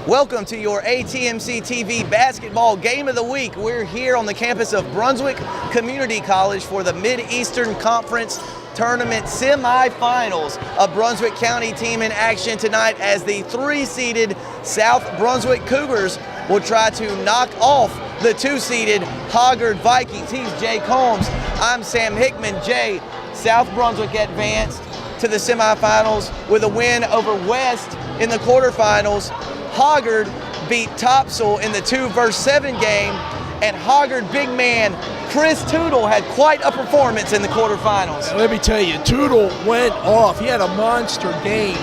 Welcome to your ATMC TV basketball game of the week. We're here on the campus of Brunswick Community College for the Mid-Eastern Conference Tournament semifinals. A Brunswick County team in action tonight as the 3-seeded South Brunswick Cougars will try to knock off the 2-seeded Hoggard Vikings. He's Jay Combs. I'm Sam Hickman. Jay, South Brunswick advanced to the semifinals with a win over West in the quarterfinals. Hoggard beat Topsail in the 2-7 game, and Hoggard big man Chris Tootle had quite a performance in the quarterfinals. Let me tell you, Tootle went off. He had a monster game,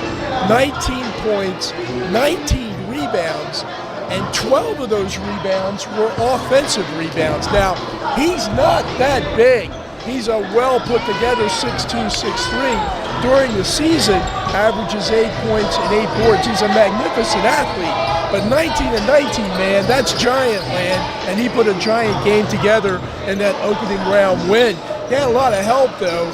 19 points, 19 rebounds, and 12 of those rebounds were offensive rebounds. Now, he's not that big. He's a well put together 6'2", 6'3". During the season, averages 8 points and 8 boards. He's a magnificent athlete. But 19 and 19, man, that's giant land. And he put a giant game together in that opening round win. He had a lot of help, though.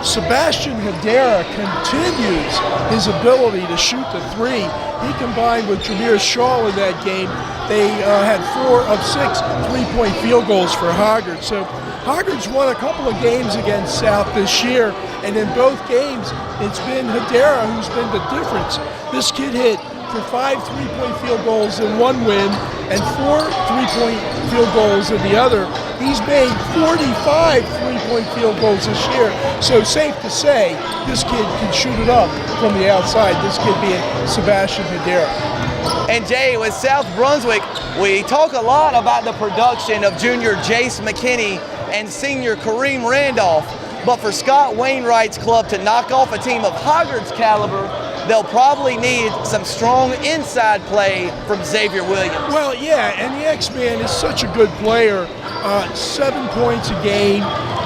Sebastian Hedera continues his ability to shoot the three. He combined with Jameer Shaw in that game. They had 4 of 6 3-point field goals for Hoggard. So Hoggard's won a couple of games against South this year, and in both games, it's been Hedera who's been the difference. This kid hit for 5 3-point field goals in one win and 4 3-point field goals in the other. He's made 45 3-point field goals this year, so safe to say this kid can shoot it up from the outside, this kid being Sebastian Hedera. And Jay, with South Brunswick, we talk a lot about the production of junior Jace McKinney and senior Kareem Randolph, but for Scott Wainwright's club to knock off a team of Hoggard's caliber, they'll probably need some strong inside play from Xavier Williams. Well, yeah, and the X-Man is such a good player. 7 points a game,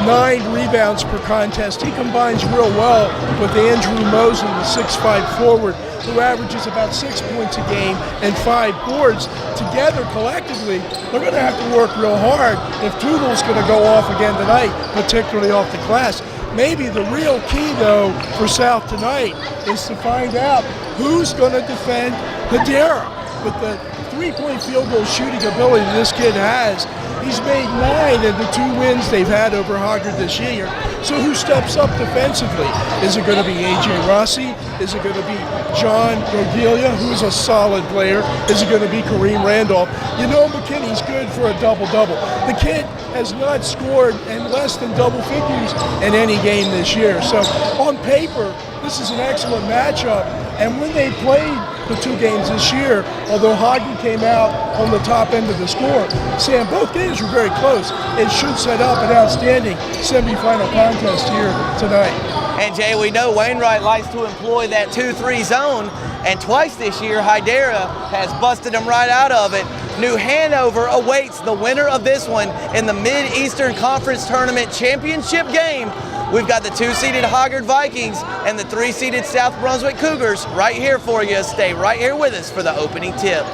9 rebounds per contest. He combines real well with Andrew Mosley, the 6'5" forward, who averages about 6 points a game and 5 boards. Together, collectively, they're going to have to work real hard if Tootle's going to go off again tonight, particularly off the glass. Maybe the real key, though, for South tonight is to find out who's going to defend Hedera. With the 3-point field goal shooting ability this kid has, he's made 9 in the 2 wins they've had over Hoggard this year. So who steps up defensively? Is it going to be A.J. Rossi? Is it going to be John Rodelia, who's a solid player? Is it going to be Kareem Randolph? You know McKinney's good for a double-double. The kid has not scored in less than double figures in any game this year. So on paper, this is an excellent matchup. And when they played the 2 games this year, although Hoggard came out on the top end of the score, Sam, both games were very close. It should set up an outstanding semifinal contest here tonight. And Jay, we know Wainwright likes to employ that 2-3 zone, and twice this year, Hedera has busted him right out of it. New Hanover awaits the winner of this one in the Mid-Eastern Conference Tournament Championship game. We've got the 2-seeded Hoggard Vikings and the 3-seeded South Brunswick Cougars right here for you. Stay right here with us for the opening tip.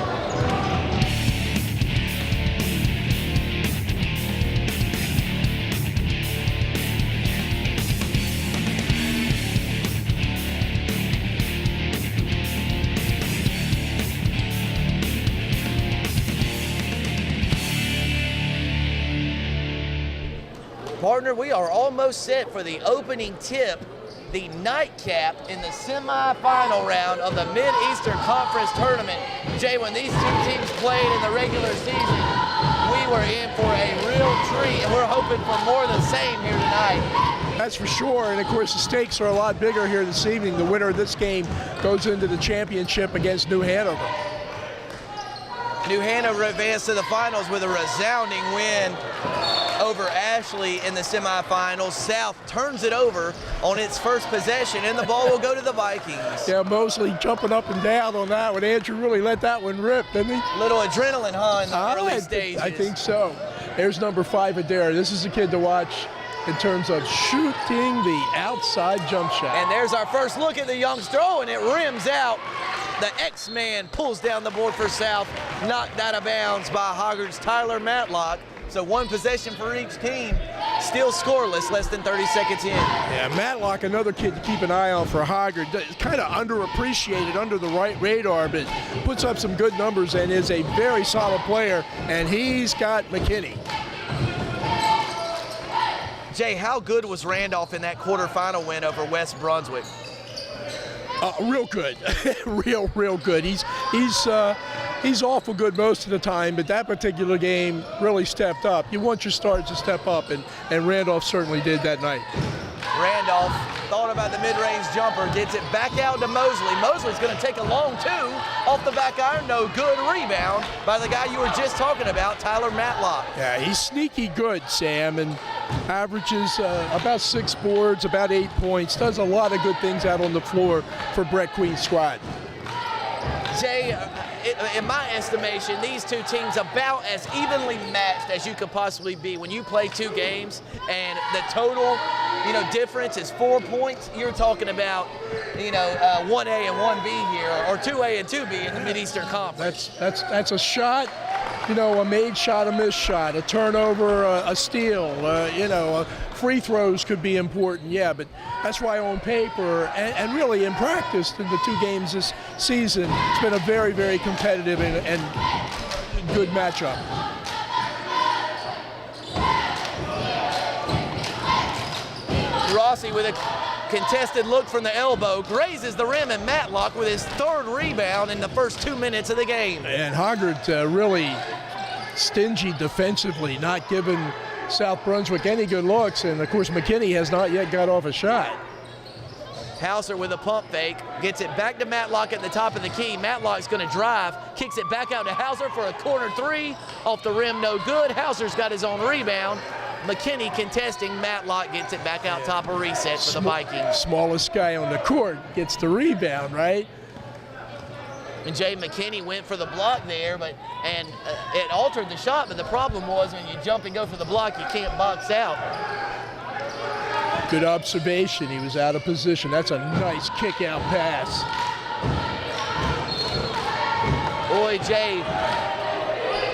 Partner, we are almost set for the opening tip, the nightcap in the semifinal round of the Mid-Eastern Conference Tournament. Jay, when these 2 teams played in the regular season, we were in for a real treat, and we're hoping for more of the same here tonight. That's for sure, and of course the stakes are a lot bigger here this evening. The winner of this game goes into the championship against New Hanover. New Hanover advanced to the finals with a resounding win over Ashley in the semifinals. South turns it over on its first possession, and the ball will go to the Vikings. Yeah, Mosley jumping up and down on that one. Andrew really let that one rip, didn't he? Little adrenaline, huh, in the early stages. I think so. There's number 5 Hedera. This is a kid to watch in terms of shooting the outside jump shot. And there's our first look at the youngster. Oh, and it rims out. The X-Man pulls down the board for South, knocked out of bounds by Hoggard's Tyler Matlock. So one possession for each team, still scoreless, less than 30 seconds in. Yeah, Matlock, another kid to keep an eye on for Hoggard. Kind of underappreciated, under the right radar, but puts up some good numbers and is a very solid player, and he's got McKinney. Jay, how good was Randolph in that quarterfinal win over West Brunswick? Real good, real good. He's awful good most of the time, but that particular game really stepped up. You want your stars to step up, and Randolph certainly did that night. Randolph thought about the mid-range jumper, gets it back out to Mosley. Mosley's going to take a long two off the back iron. No good. Rebound by the guy you were just talking about, Tyler Matlock. Yeah, he's sneaky good, Sam, and averages about 6 boards, about 8 points. Does a lot of good things out on the floor for Brett Queen's squad. Jay, in my estimation, these two teams about as evenly matched as you could possibly be. When you play 2 games and the total, difference is 4 points, you're talking about, 1A and 1B here, or 2A and 2B in the Mid-Eastern Conference. That's a shot, a made shot, a missed shot, a turnover, a steal, free throws could be important, yeah, but that's why on paper and really in practice in the 2 games this season, it's been a very, very competitive and good matchup. Rossi with a contested look from the elbow, grazes the rim, and Matlock with his 3rd rebound in the first 2 minutes of the game. And Hoggard really stingy defensively, not giving South Brunswick any good looks, and of course McKinney has not yet got off a shot. Hauser with a pump fake, gets it back to Matlock at the top of the key. Matlock's going to drive, kicks it back out to Hauser for a corner 3, off the rim, no good. Hauser's got his own rebound. McKinney contesting, Matlock gets it back out top of reset for the Vikings. Smallest guy on the court gets the rebound, right? And Jay McKinney went for the block there, and it altered the shot, but the problem was when you jump and go for the block, you can't box out. Good observation, he was out of position. That's a nice kick-out pass. Boy, Jay,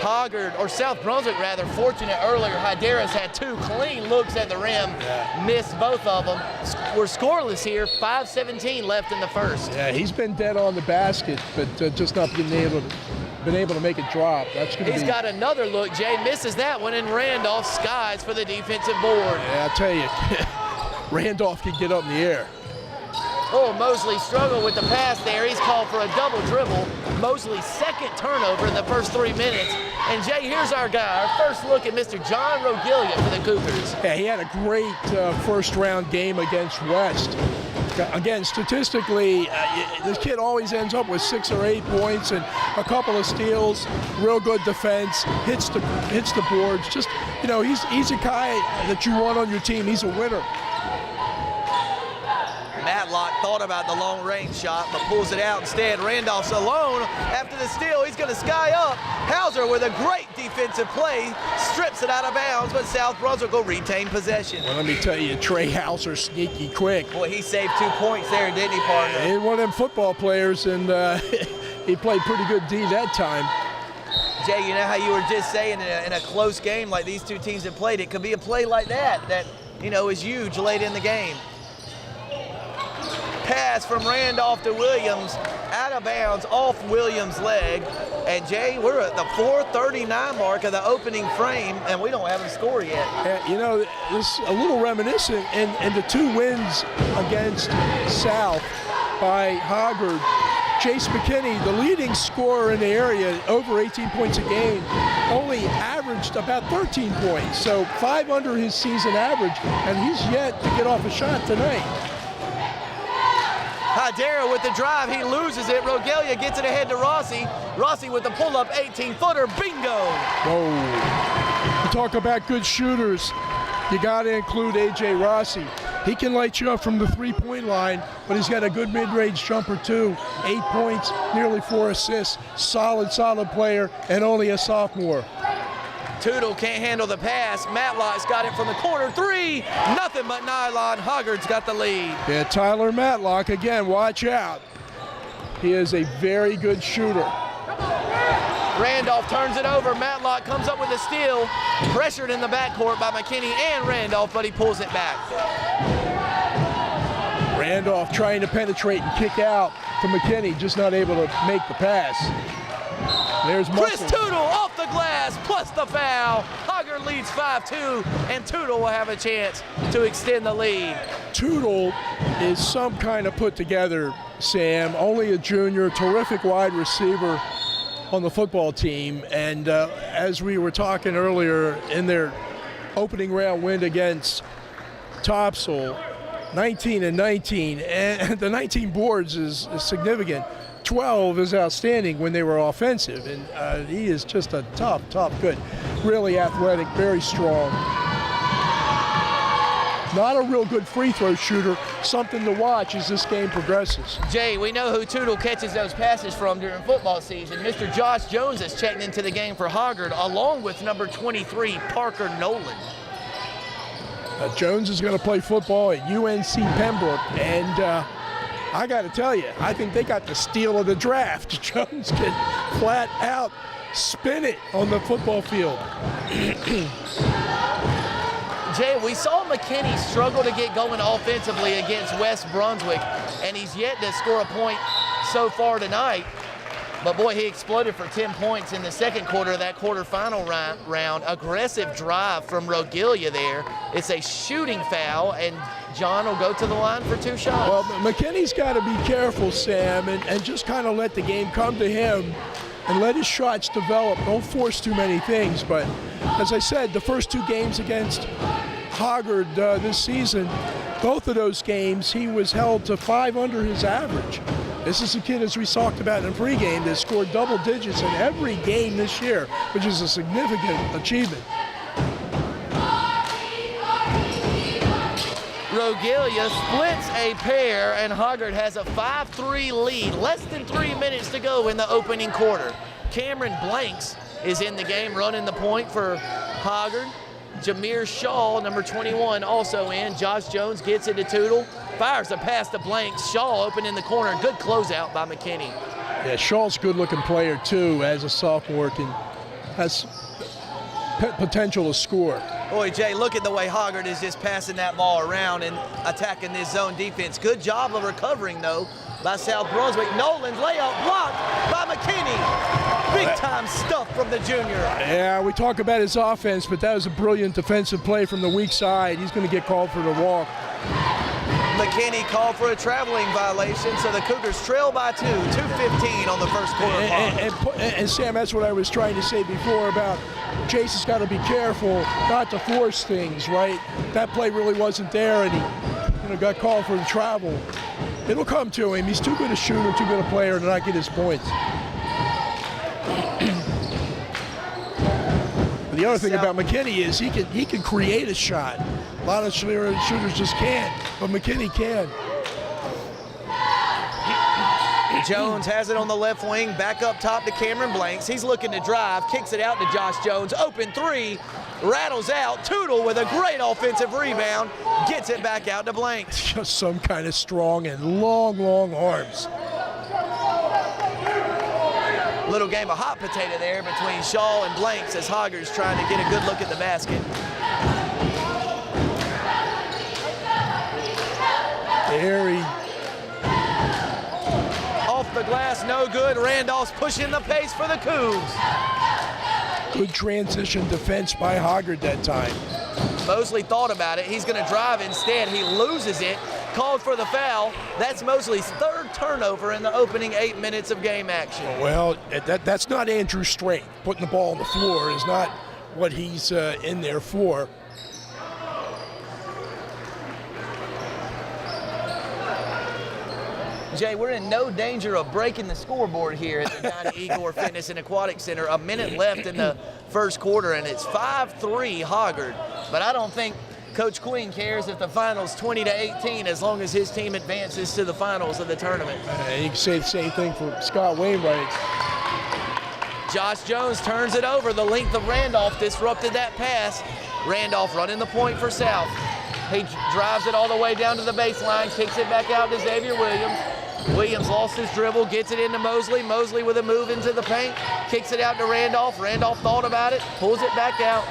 Hoggard, or South Brunswick rather, fortunate earlier. Hyderas had 2 clean looks at the rim, missed both of them. We're scoreless here, 5:17 left in the first. Yeah, he's been dead on the basket, but just not been able to make it drop. He's got another look. Jay misses that one, and Randolph skies for the defensive board. Yeah, I'll tell you, Randolph can get up in the air. Oh, Mosley struggled with the pass there. He's called for a double dribble. Mosley's 2nd turnover in the first 3 minutes. And Jay, here's our guy, our first look at Mr. John Rogilia for the Cougars. Yeah, he had a great first-round game against West. Again, statistically, this kid always ends up with 6 or 8 points and a couple of steals, real good defense, hits the boards. Just, he's a guy that you want on your team. He's a winner. Matlock thought about the long-range shot, but pulls it out instead. Randolph's alone after the steal. He's going to sky up. Hauser with a great defensive play, strips it out of bounds, but South Brunswick will retain possession. Well, let me tell you, Trey Hauser, sneaky quick. Boy, he saved 2 points there, didn't he, partner? He's one of them football players, and he played pretty good D that time. Jay, you know how you were just saying in a close game like these 2 teams have played, it could be a play like that is huge late in the game. Pass from Randolph to Williams, out of bounds, off Williams' leg. And Jay, we're at the 4:39 mark of the opening frame, and we don't have a score yet. This is a little reminiscent, and the 2 wins against South by Hoggard. Chase McKinney, the leading scorer in the area, over 18 points a game, only averaged about 13 points. So 5 under his season average, and he's yet to get off a shot tonight. Hydera with the drive, he loses it. Rogelia gets it ahead to Rossi. Rossi with the pull-up 18-footer, bingo! Whoa. You talk about good shooters, you got to include A.J. Rossi. He can light you up from the 3-point line, but he's got a good mid-range jumper too. 8 points, nearly 4 assists. Solid player, and only a sophomore. Tootle can't handle the pass. Matlock's got it from the corner 3. Nothing but nylon. Hoggard's got the lead. Yeah, Tyler Matlock, again, watch out. He is a very good shooter. Randolph turns it over. Matlock comes up with a steal. Pressured in the backcourt by McKinney and Randolph, but he pulls it back. Randolph trying to penetrate and kick out to McKinney, just not able to make the pass. There's Chris Muscle. Tootle off the glass, plus the foul. Hoggard leads 5-2, and Tootle will have a chance to extend the lead. Tootle is some kind of put together, Sam. Only a junior, terrific wide receiver on the football team. And as we were talking earlier, in their opening round win against Topsail, 19-19, and the 19 boards is significant. 12 is outstanding when they were offensive, and he is just a tough good. Really athletic, very strong. Not a real good free throw shooter, something to watch as this game progresses. Jay, we know who Tootle catches those passes from during football season. Mr. Josh Jones has checked into the game for Hoggard, along with number 23, Parker Nolan. Jones is going to play football at UNC Pembroke, and I got to tell you, I think they got the steal of the draft. Jones can flat out spin it on the football field. Jay, we saw McKinney struggle to get going offensively against West Brunswick, and he's yet to score a point so far tonight. But boy, he exploded for 10 points in the second quarter of that quarterfinal round. Aggressive drive from Rogilia there. It's a shooting foul, and John will go to the line for 2 shots. Well, McKinney's got to be careful, Sam, and just kind of let the game come to him and let his shots develop. Don't force too many things. But as I said, the first 2 games against Hoggard this season, both of those games, he was held to 5 under his average. This is a kid, as we talked about in pregame, that scored double digits in every game this year, which is a significant achievement. Rogilia splits a pair, and Hoggard has a 5-3 lead. Less than 3 minutes to go in the opening quarter. Cameron Blanks is in the game, running the point for Hoggard. Jameer Shaw, number 21, also in. Josh Jones gets it to Tootle. Fires a pass to Blanks. Shaw open in the corner. Good closeout by McKinney. Yeah, Shaw's a good-looking player, too, as a sophomore, and has potential to score. Boy, Jay, look at the way Hoggard is just passing that ball around and attacking this zone defense. Good job of recovering, though, by South Brunswick. Nolan's layup blocked by McKinney. Big-time stuff from the junior. Yeah, we talk about his offense, but that was a brilliant defensive play from the weak side. He's going to get called for the walk. McKinney called for a traveling violation, so the Cougars trail by 2, 2:15 on the first quarter. And Sam, that's what I was trying to say before about Jason's got to be careful not to force things, right? That play really wasn't there, and he got called for the travel. It'll come to him. He's too good a shooter, too good a player to not get his points. The other thing about McKinney is he can create a shot. A lot of shooters just can't, but McKinney can. Jones has it on the left wing, back up top to Cameron Blanks. He's looking to drive, kicks it out to Josh Jones. Open 3, rattles out. Tootle with a great offensive rebound, gets it back out to Blanks. Just some kind of strong and long arms. Little game of hot potato there between Shaw and Blanks as Hoggard's trying to get a good look at the basket. Very off the glass, no good. Randolph's pushing the pace for the Cougs. Good transition defense by Hoggard that time. Mosley thought about it. He's going to drive instead. He loses it. Called for the foul. That's Mosley's 3rd turnover in the opening 8 minutes of game action. Well, that's not Andrew's strength. Putting the ball on the floor is not what he's in there for. Jay, we're in no danger of breaking the scoreboard here at the Dinah Igor Fitness and Aquatic Center. A minute left in the first quarter, and it's 5-3 Hoggard. But I don't think Coach Queen cares if the final's 20-18 as long as his team advances to the finals of the tournament. You can say the same thing for Scott Wainwright. Josh Jones turns it over. The length of Randolph disrupted that pass. Randolph running the point for South. He drives it all the way down to the baseline, kicks it back out to Xavier Williams. Williams lost his dribble, gets it into Mosley. Mosley with a move into the paint, kicks it out to Randolph. Randolph thought about it, pulls it back out.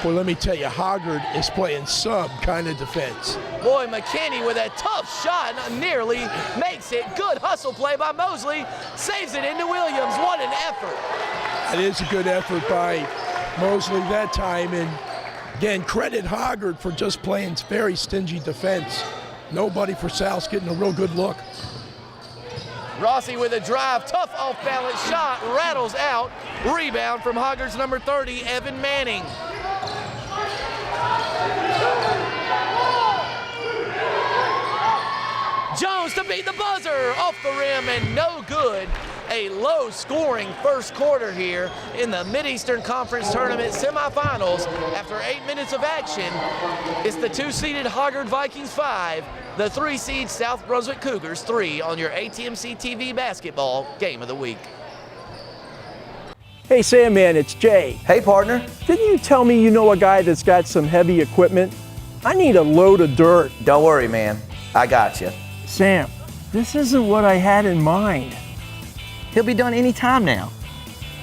Well, let me tell you, Hoggard is playing some kind of defense. Boy, McKinney with a tough shot nearly makes it. Good hustle play by Mosley, saves it into Williams. What an effort. It is a good effort by Mosley that time. And again, credit Hoggard for just playing very stingy defense. Nobody for South getting a real good look. Rossi with a drive, tough off-balance shot, rattles out. Rebound from Hoggard's number 30, Evan Manning. Jones to beat the buzzer, off the rim and no good. A low-scoring first quarter here in the Mid-Eastern Conference Tournament semifinals. After 8 minutes of action, it's the 2-seeded Hoggard Vikings 5, the 3-seed South Brunswick Cougars 3 on your ATMC TV basketball game of the week. Hey Sam, man, it's Jay. Hey, partner. Didn't you tell me you know a guy that's got some heavy equipment? I need a load of dirt. Don't worry, man. I got you. Sam, this isn't what I had in mind. He'll be done any time now.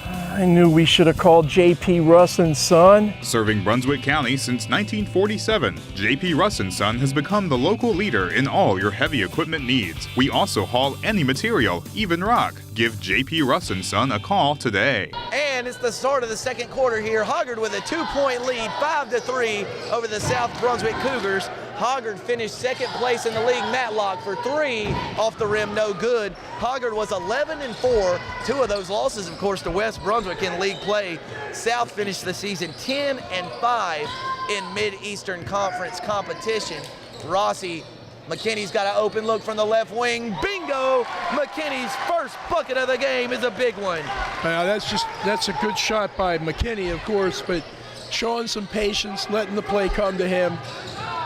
I knew we should have called J.P. Russ & Son. Serving Brunswick County since 1947, J.P. Russ & Son has become the local leader in all your heavy equipment needs. We also haul any material, even rock. Give J.P. Russ & Son a call today. And it's the start of the second quarter here. Hoggard with a 2-point lead, 5-3 over the South Brunswick Cougars. Hoggard finished second place in the league. Matlock for 3 off the rim, no good. Hoggard was 11-4. 2 of those losses, of course, to West Brunswick in league play. South finished the season 10-5 in Mid-Eastern Conference competition. Rossi, McKinney's got an open look from the left wing. Bingo! McKinney's first bucket of the game is a big one. That's a good shot by McKinney, of course, but showing some patience, letting the play come to him.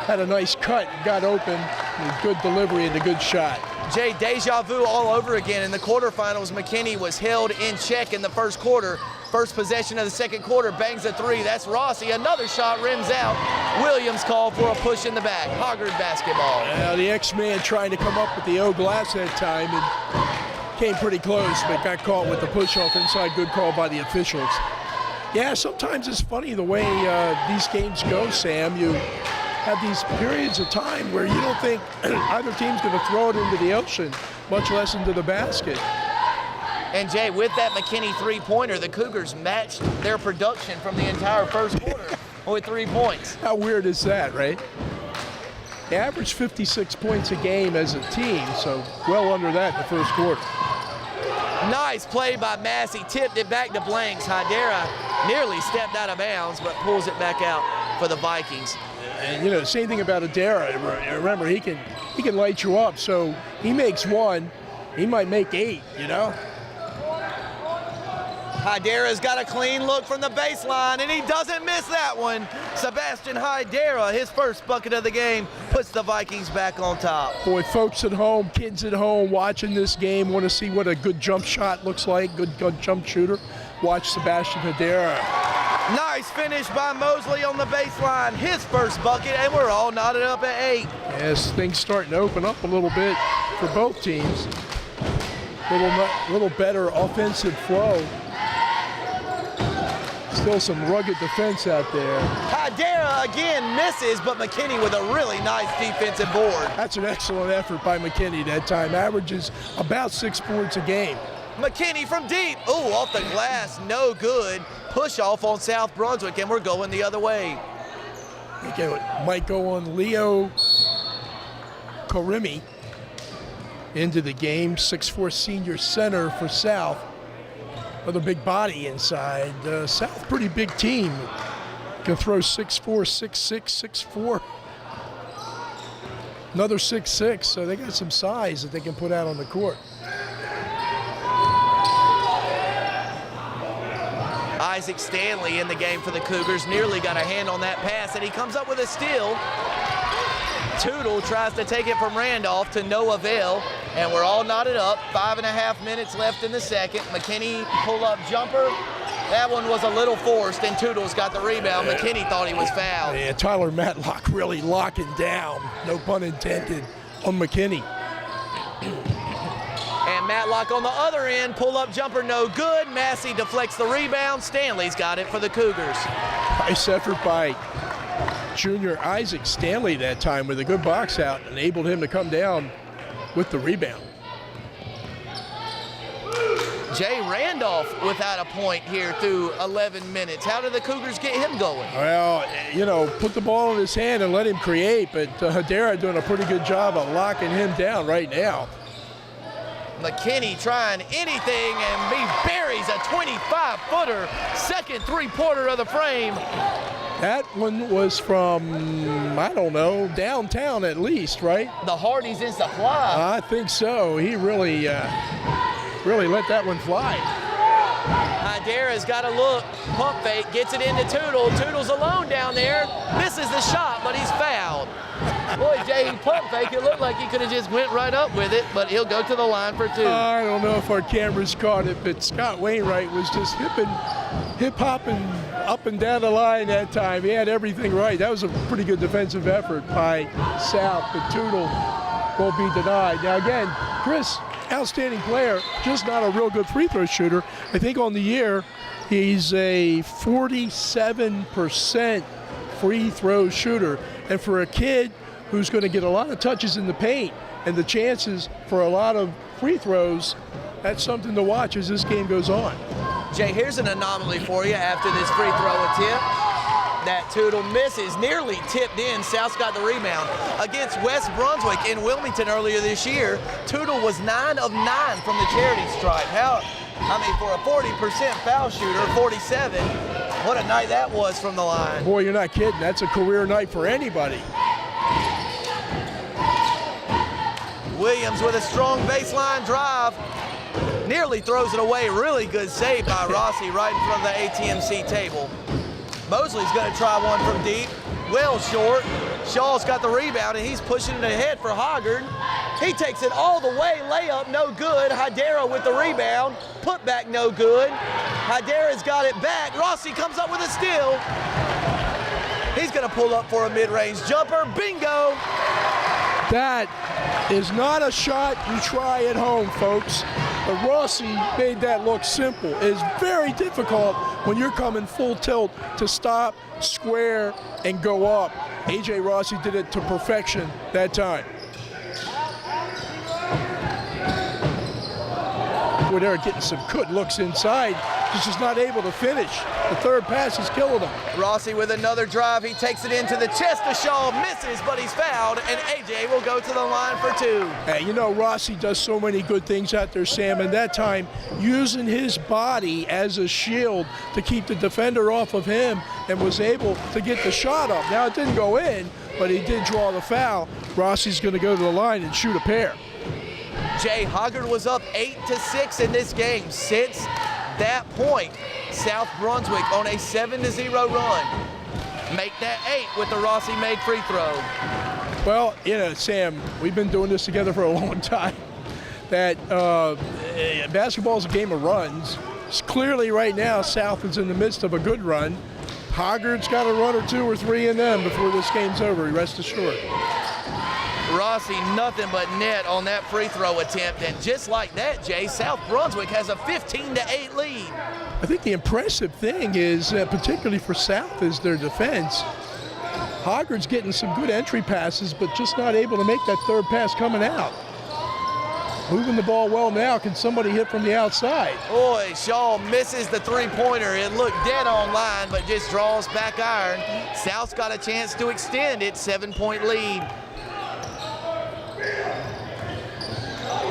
Had a nice cut, got open, a good delivery and a good shot. Jay, deja vu all over again. In the quarterfinals, McKinney was held in check in the first quarter. First possession of the second quarter, bangs a 3. That's Rossi. Another shot rims out. Williams called for a push in the back. Hoggard basketball. The X-Man trying to come up with the O glass that time and came pretty close, but got caught with the push-off inside. Good call by the officials. Yeah, sometimes it's funny the way these games go, Sam. You have these periods of time where you don't think either team's going to throw it into the ocean, much less into the basket. And Jay, with that McKinney three-pointer, the Cougars matched their production from the entire first quarter with 3 points. How weird is that, right? They averaged 56 points a game as a team, so well under that in the first quarter. Nice play by Massey, tipped it back to Blanks. Hydera nearly stepped out of bounds, but pulls it back out for the Vikings. And you know, the same thing about Adara. Remember, he can light you up. So he makes 1, he might make 8. You know. Hydera's got a clean look from the baseline, and he doesn't miss that one. Sebastian Hydera, his first bucket of the game, puts the Vikings back on top. Boy, folks at home, kids at home watching this game want to see what a good jump shot looks like. Good jump shooter. Watch Sebastian Hydera. Nice finish by Mosley on the baseline, his first bucket, and we're all knotted up at 8. Yes, things starting to open up a little bit for both teams. Little better offensive flow. Still some rugged defense out there. Hydera again misses, but McKinney with a really nice defensive board. That's an excellent effort by McKinney that time. Averages about 6 points a game. McKinney from deep. Ooh, off the glass, no good. Push off on South Brunswick, and we're going the other way. It might go on Leo Karimi into the game. 6'4" senior center for South. With a big body inside. South, pretty big team. Can throw 6'4", 6'6", 6'4". Another 6'6", so they got some size that they can put out on the court. Isaac Stanley in the game for the Cougars. Nearly got a hand on that pass, and he comes up with a steal. Tootle tries to take it from Randolph to no avail, and we're all knotted up. 5.5 minutes left in the second. McKinney pull-up jumper. That one was a little forced, and Tootle's got the rebound. McKinney thought he was fouled. Yeah, Tyler Matlock really locking down, no pun intended, on McKinney. And Matlock on the other end, pull-up jumper no good. Massey deflects the rebound. Stanley's got it for the Cougars. Nice effort by junior Isaac Stanley that time with a good box out, enabled him to come down with the rebound. Jay Randolph without a point here through 11 minutes. How did the Cougars get him going? Well, put the ball in his hand and let him create, but Hedera doing a pretty good job of locking him down right now. McKinney trying anything, and he buries a 25-footer, second three-pointer of the frame. That one was from, I don't know, downtown at least, right? The Hardys in supply. I think so. He really let that one fly. Hydera's got a look, pump fake, gets it into Tootle. Tootle's alone down there, misses the shot, but he's fouled. Boy, Jay, he pump fake. It looked like he could have just went right up with it, but he'll go to the line for two. I don't know if our cameras caught it, but Scott Wainwright was just hip-hopping up and down the line that time. He had everything right. That was a pretty good defensive effort by South, but Tootle won't be denied. Now again, Chris, outstanding player, just not a real good free throw shooter. I think on the year, he's a 47% free throw shooter. And for a kid who's going to get a lot of touches in the paint and the chances for a lot of free throws, that's something to watch as this game goes on. Jay, here's an anomaly for you after this free throw attempt. That Tootle misses, nearly tipped in. South's got the rebound. Against West Brunswick in Wilmington earlier this year, Tootle was 9 of 9 from the charity stripe. For a 40% foul shooter, 47, what a night that was from the line. Boy, you're not kidding. That's a career night for anybody. Williams with a strong baseline drive. Nearly throws it away. Really good save by Rossi right in front of the ATMC table. Mosley's going to try one from deep. Well short. Shaw's got the rebound, and he's pushing it ahead for Hoggard. He takes it all the way. Layup, no good. Hydera with the rebound. Put back, no good. Hydera's got it back. Rossi comes up with a steal. He's going to pull up for a mid-range jumper. Bingo! That is not a shot you try at home, folks. But Rossi made that look simple. It's very difficult when you're coming full tilt to stop, square, and go up. A.J. Rossi did it to perfection that time. Boy, they're getting some good looks inside. He's just not able to finish. The third pass is killing him. Rossi with another drive. He takes it into the chest of Shaw, misses, but he's fouled, and A.J. will go to the line for two. Hey, Rossi does so many good things out there, Sam, and that time using his body as a shield to keep the defender off of him and was able to get the shot up. Now, it didn't go in, but he did draw the foul. Rossi's going to go to the line and shoot a pair. Jay, Hoggard was up 8-6 in this game. Since that point, South Brunswick on a 7-0 run. Make that 8 with the Rossi made free throw. Well, Sam, we've been doing this together for a long time. That basketball is a game of runs. Clearly right now, South is in the midst of a good run. Hoggard's got a run or 2 or 3 in them before this game's over, rest assured. Rossi nothing but net on that free throw attempt, and just like that, Jay, South Brunswick has a 15-8 lead. I think the impressive thing is, particularly for South, is their defense. Hoggard's getting some good entry passes, but just not able to make that third pass coming out. Moving the ball well now. Can somebody hit from the outside? Boy, Shaw misses the three-pointer. It looked dead on line, but just draws back iron. South's got a chance to extend its 7-point lead.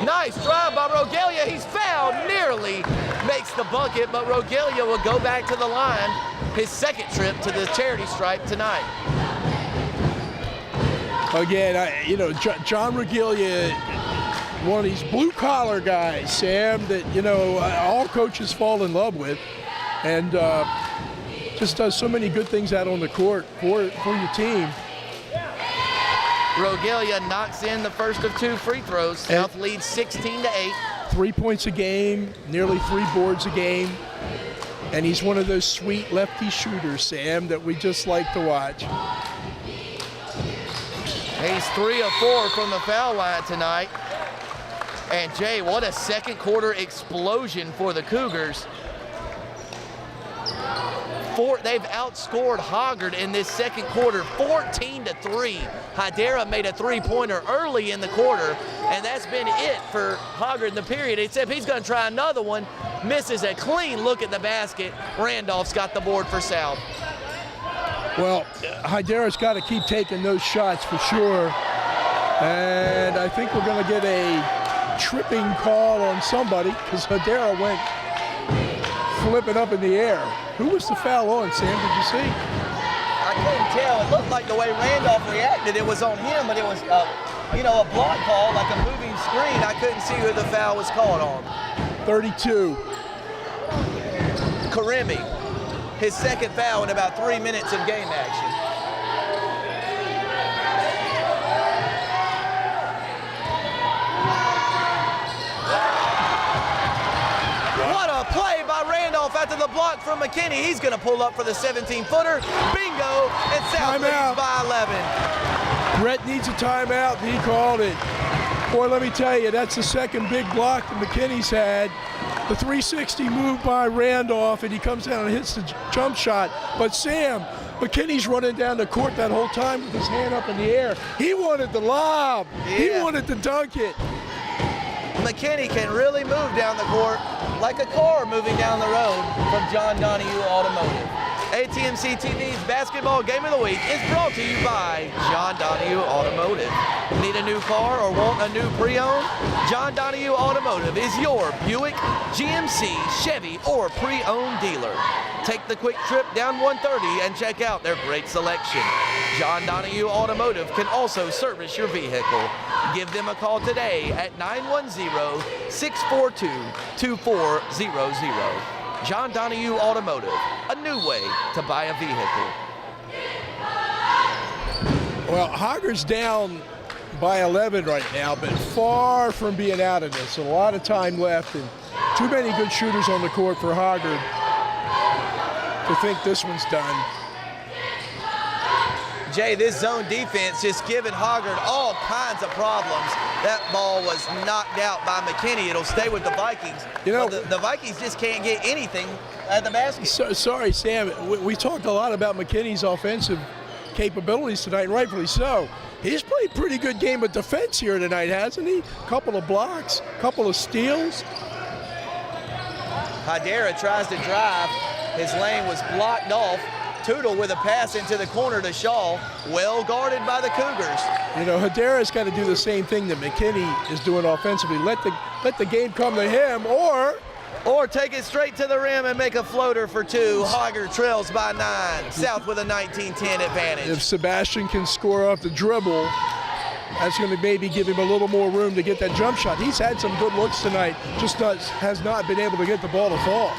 Nice drive by Rogelia. He's fouled, nearly makes the bucket, but Rogelia will go back to the line, his second trip to the charity stripe tonight. Again, John Rogelia, one of these blue-collar guys, Sam, that, all coaches fall in love with, and just does so many good things out on the court for your team. Rogelia knocks in the first of 2 free throws. South leads 16-8. 3 points a game, nearly 3 boards a game. And he's one of those sweet lefty shooters, Sam, that we just like to watch. He's 3 of 4 from the foul line tonight. And Jay, what a second quarter explosion for the Cougars. They've outscored Hoggard in this second quarter 14-3. Hydera made a three-pointer early in the quarter, and that's been it for Hoggard in the period, except he's going to try another one. Misses a clean look at the basket. Randolph's got the board for South. Well, Hydera's got to keep taking those shots for sure. And I think we're going to get a tripping call on somebody because Hydera went flipping up in the air. Who was the foul on, Sam? Did you see? I couldn't tell. It looked like the way Randolph reacted, it was on him, but it was, a block call, like a moving screen. I couldn't see who the foul was called on. 32. Karimi, his second foul in about 3 minutes of game action. What a play by Randolph after the block from McKinney. He's going to pull up for the 17-footer. Bingo, and South leads by 11. Brett needs a timeout, and he called it. Boy, let me tell you, that's the second big block that McKinney's had. The 360 move by Randolph, and he comes down and hits the jump shot. But Sam, McKinney's running down the court that whole time with his hand up in the air. He wanted the lob. Yeah. He wanted to dunk it. McKinney can really move down the court like a car moving down the road from John Donahue Automotive. ATMC TV's Basketball Game of the Week is brought to you by John Donahue Automotive. Need a new car or want a new pre-owned? John Donahue Automotive is your Buick, GMC, Chevy, or pre-owned dealer. Take the quick trip down 130 and check out their great selection. John Donahue Automotive can also service your vehicle. Give them a call today at 910-642-2400. John Donahue Automotive, a new way to buy a vehicle. Well, Hoggard's down by 11 right now, but far from being out of this. A lot of time left and too many good shooters on the court for Hoggard to think this one's done. Jay, this zone defense just giving Hoggard all kinds of problems. That ball was knocked out by McKinney. It'll stay with the Vikings. You know, the Vikings just can't get anything at the basket. Sorry, Sam. We talked a lot about McKinney's offensive capabilities tonight, and rightfully so. He's played a pretty good game of defense here tonight, hasn't he? Couple of blocks, couple of steals. Hydera tries to drive. His lane was blocked off. Tootle with a pass into the corner to Shaw, well guarded by the Cougars. You know, Hydera's got to do the same thing that McKinney is doing offensively. Let the game come to him, or take it straight to the rim and make a floater for two. Hoggard trails by 9. South with a 19-10 advantage. If Sebastian can score off the dribble, that's going to maybe give him a little more room to get that jump shot. He's had some good looks tonight, just has not been able to get the ball to fall.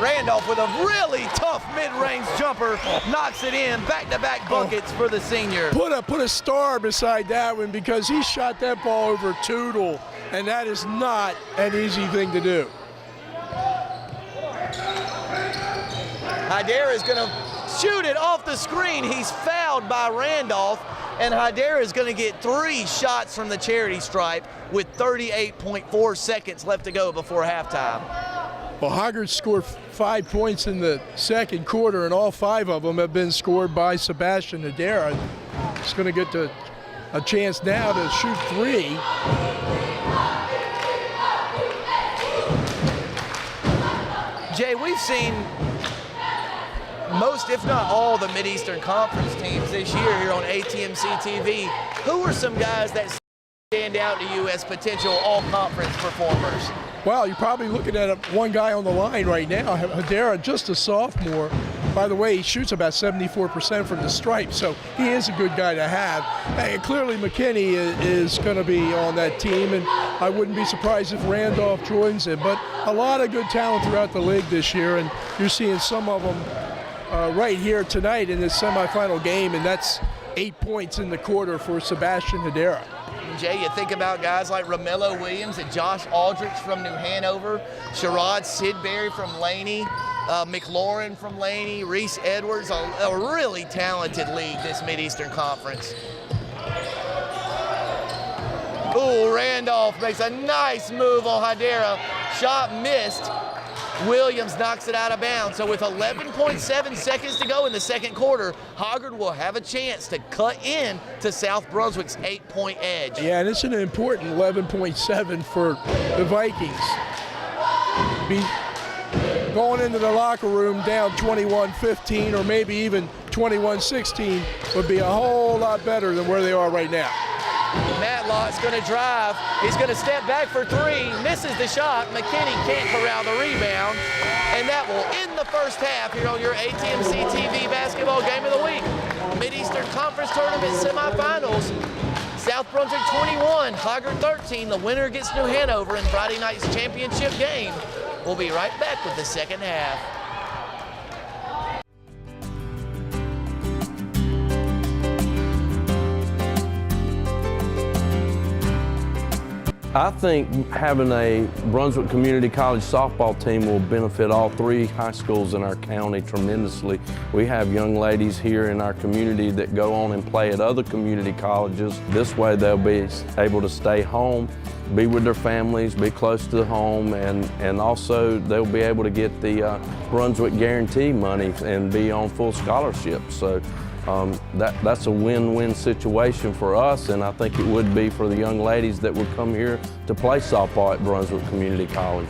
Randolph with a really tough mid-range jumper knocks it in. Back-to-back buckets for the senior. Put a star beside that one because he shot that ball over Tootle, and that is not an easy thing to do. Hydera is going to shoot it off the screen. He's fouled by Randolph, and Hydera is going to get 3 shots from the charity stripe with 38.4 seconds left to go before halftime. Well, Hoggard scored 5 points in the second quarter, and all 5 of them have been scored by Sebastian Hydera. He's going to get a chance now to shoot 3. Jay, we've seen most, if not all, the Mid-Eastern Conference teams this year here on ATMC TV. Who are some guys that stand out to you as potential all-conference performers? Well, you're probably looking at one guy on the line right now, Hydera, just a sophomore. By the way, he shoots about 74% from the stripe, so he is a good guy to have. And clearly McKinney is going to be on that team, and I wouldn't be surprised if Randolph joins him. But a lot of good talent throughout the league this year, and you're seeing some of them right here tonight in this semifinal game, and that's 8 points in the quarter for Sebastian Hydera. Jay, you think about guys like Romello Williams and Josh Aldrich from New Hanover, Sherrod Sidbury from Laney, McLaurin from Laney, Reese Edwards, a really talented league, this Mid-Eastern Conference. Ooh, Randolph makes a nice move on Hydera. Shot missed. Williams knocks it out of bounds. So with 11.7 seconds to go in the second quarter, Hoggard will have a chance to cut in to South Brunswick's 8-point edge. Yeah, and it's an important 11.7 for the Vikings. Going into the locker room down 21-15 or maybe even 21-16 would be a whole lot better than where they are right now. Matlock's going to drive. He's going to step back for three. Misses the shot. McKinney can't corral the rebound. And that will end the first half here on your ATMC TV basketball game of the week. Mid-Eastern Conference Tournament semifinals. South Brunswick 21, Hoggard 13. The winner gets New Hanover in Friday night's championship game. We'll be right back with the second half. I think having a Brunswick Community College softball team will benefit all three high schools in our county tremendously. We have young ladies here in our community that go on and play at other community colleges. This way they'll be able to stay home, be with their families, be close to home, and also they'll be able to get the Brunswick guarantee money and be on full scholarship. So that's a win-win situation for us, and I think it would be for the young ladies that would come here to play softball at Brunswick Community College.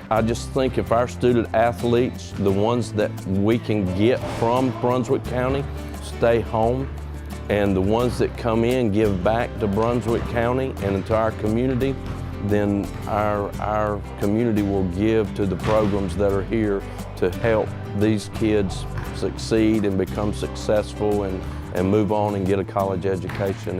I just think if our student athletes, the ones that we can get from Brunswick County, stay home, and the ones that come in give back to Brunswick County and into our community, then our community will give to the programs that are here to help these kids succeed and become successful and move on and get a college education.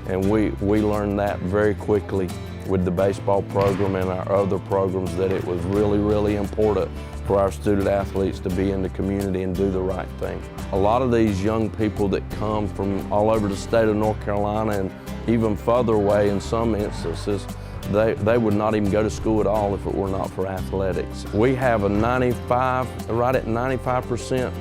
And we learned that very quickly with the baseball program and our other programs, that it was really, really important for our student athletes to be in the community and do the right thing. A lot of these young people that come from all over the state of North Carolina and even further away in some instances, they would not even go to school at all if it were not for athletics. We have a right at 95%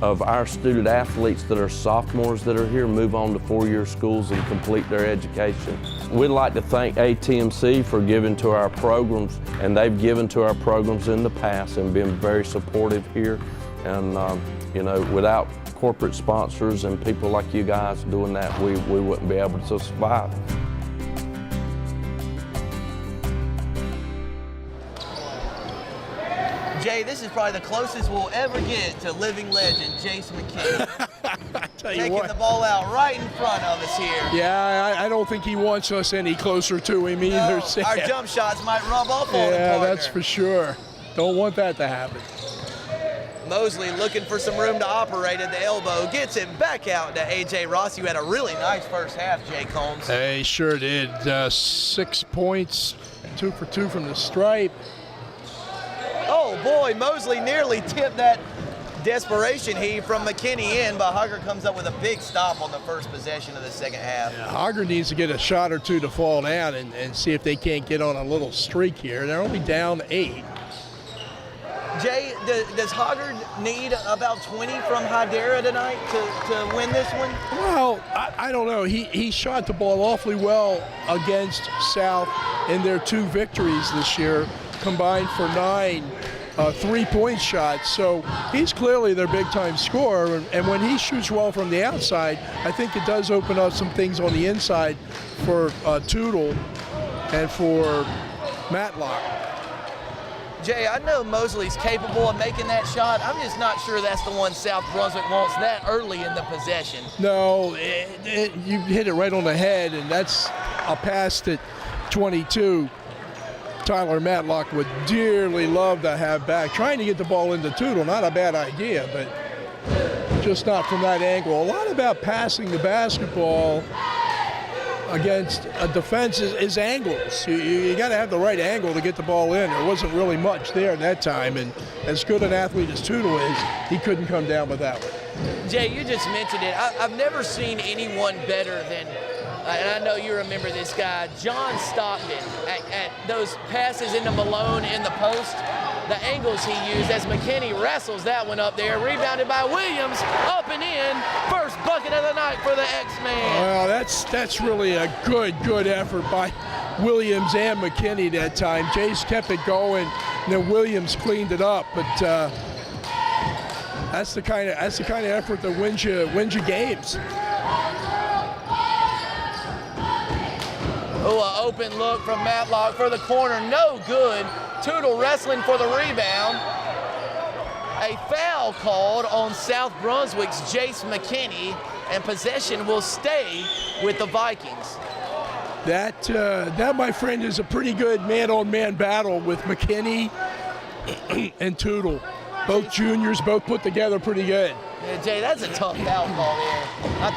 of our student athletes that are sophomores that are here move on to four-year schools and complete their education. We'd like to thank ATMC for giving to our programs, and they've given to our programs in the past and been very supportive here. And you know, without corporate sponsors and people like you guys doing that, we wouldn't be able to survive. Jay, this is probably the closest we'll ever get to living legend, Jace McKinney. Taking the ball out right in front of us here. Yeah, I don't think he wants us any closer to him either. No, our jump shots might rub off on him. Yeah, that's for sure. Don't want that to happen. Mosley looking for some room to operate at the elbow. Gets it back out to A.J. Ross. You had a really nice first half, Jay Combs. He sure did. 6 points, 2 for 2 from the stripe. Oh boy, Mosley nearly tipped that desperation heave from McKinney in, but Hoggard comes up with a big stop on the first possession of the second half. Yeah, Hoggard needs to get a shot or two to fall down and see if they can't get on a little streak here. They're only down 8. Jay, does Hoggard need about 20 from Hydera tonight to win this one? Well, I don't know. He shot the ball awfully well against South in their 2 victories this year, combined for 9 3-point shots. So he's clearly their big-time scorer, and when he shoots well from the outside, I think it does open up some things on the inside for Tootle and for Matlock. Jay, I know Mosley's capable of making that shot. I'm just not sure that's the one South Brunswick wants that early in the possession. No, you hit it right on the head, and that's a pass that 22. Tyler Matlock would dearly love to have back. Trying to get the ball into Tootle, not a bad idea, but just not from that angle. A lot about passing the basketball against a defense is angles. You got to have the right angle to get the ball in. There wasn't really much there that time, and as good an athlete as Tootle is, he couldn't come down with that one. Jay, you just mentioned it. I've never seen anyone better than and I know you remember this guy, John Stockton, at those passes into Malone in the post, the angles he used as McKinney wrestles that one up there, rebounded by Williams, up and in, first bucket of the night for the X-Man. Well, that's really a good effort by Williams and McKinney that time. Jace kept it going, and then Williams cleaned it up, but that's the kind of effort that wins you games. Oh, an open look from Matlock for the corner, no good. Tootle wrestling for the rebound. A foul called on South Brunswick's Jace McKinney, and possession will stay with the Vikings. That, my friend, is a pretty good man-on-man battle with McKinney and Tootle. Both juniors, both put together pretty good. Yeah, Jay, that's a tough foul call there. I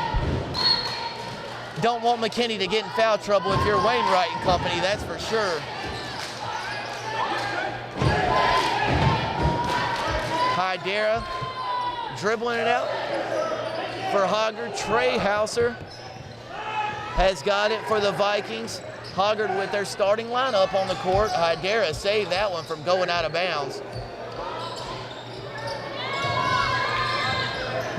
don't want McKinney to get in foul trouble if you're Wainwright and company, that's for sure. Hydera dribbling it out for Hoggard. Trey Hauser has got it for the Vikings. Hoggard with their starting lineup on the court. Hydera saved that one from going out of bounds.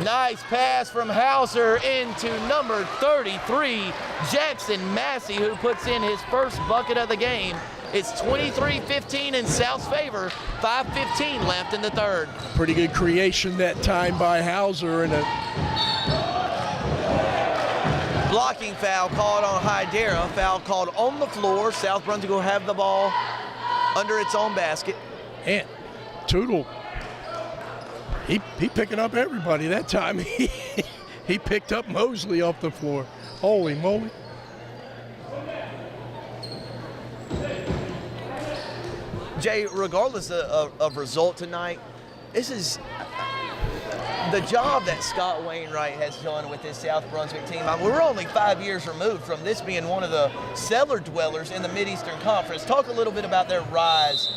Nice pass from Hauser into number 33, Jackson Massey, who puts in his first bucket of the game. It's 23-15 in South's favor, 5:15 left in the third. Pretty good creation that time by Hauser, and a Blocking foul called on Hydera, foul called on the floor. South Brunswick will have the ball under its own basket. and Tootle. He picking up everybody that time. He picked up Mosley off the floor. Holy moly. Jay, regardless of result tonight, this is the job that Scott Wainwright has done with this South Brunswick team. I mean, we're only 5 years removed from this being one of the cellar dwellers in the Mid-Eastern Conference. Talk a little bit about their rise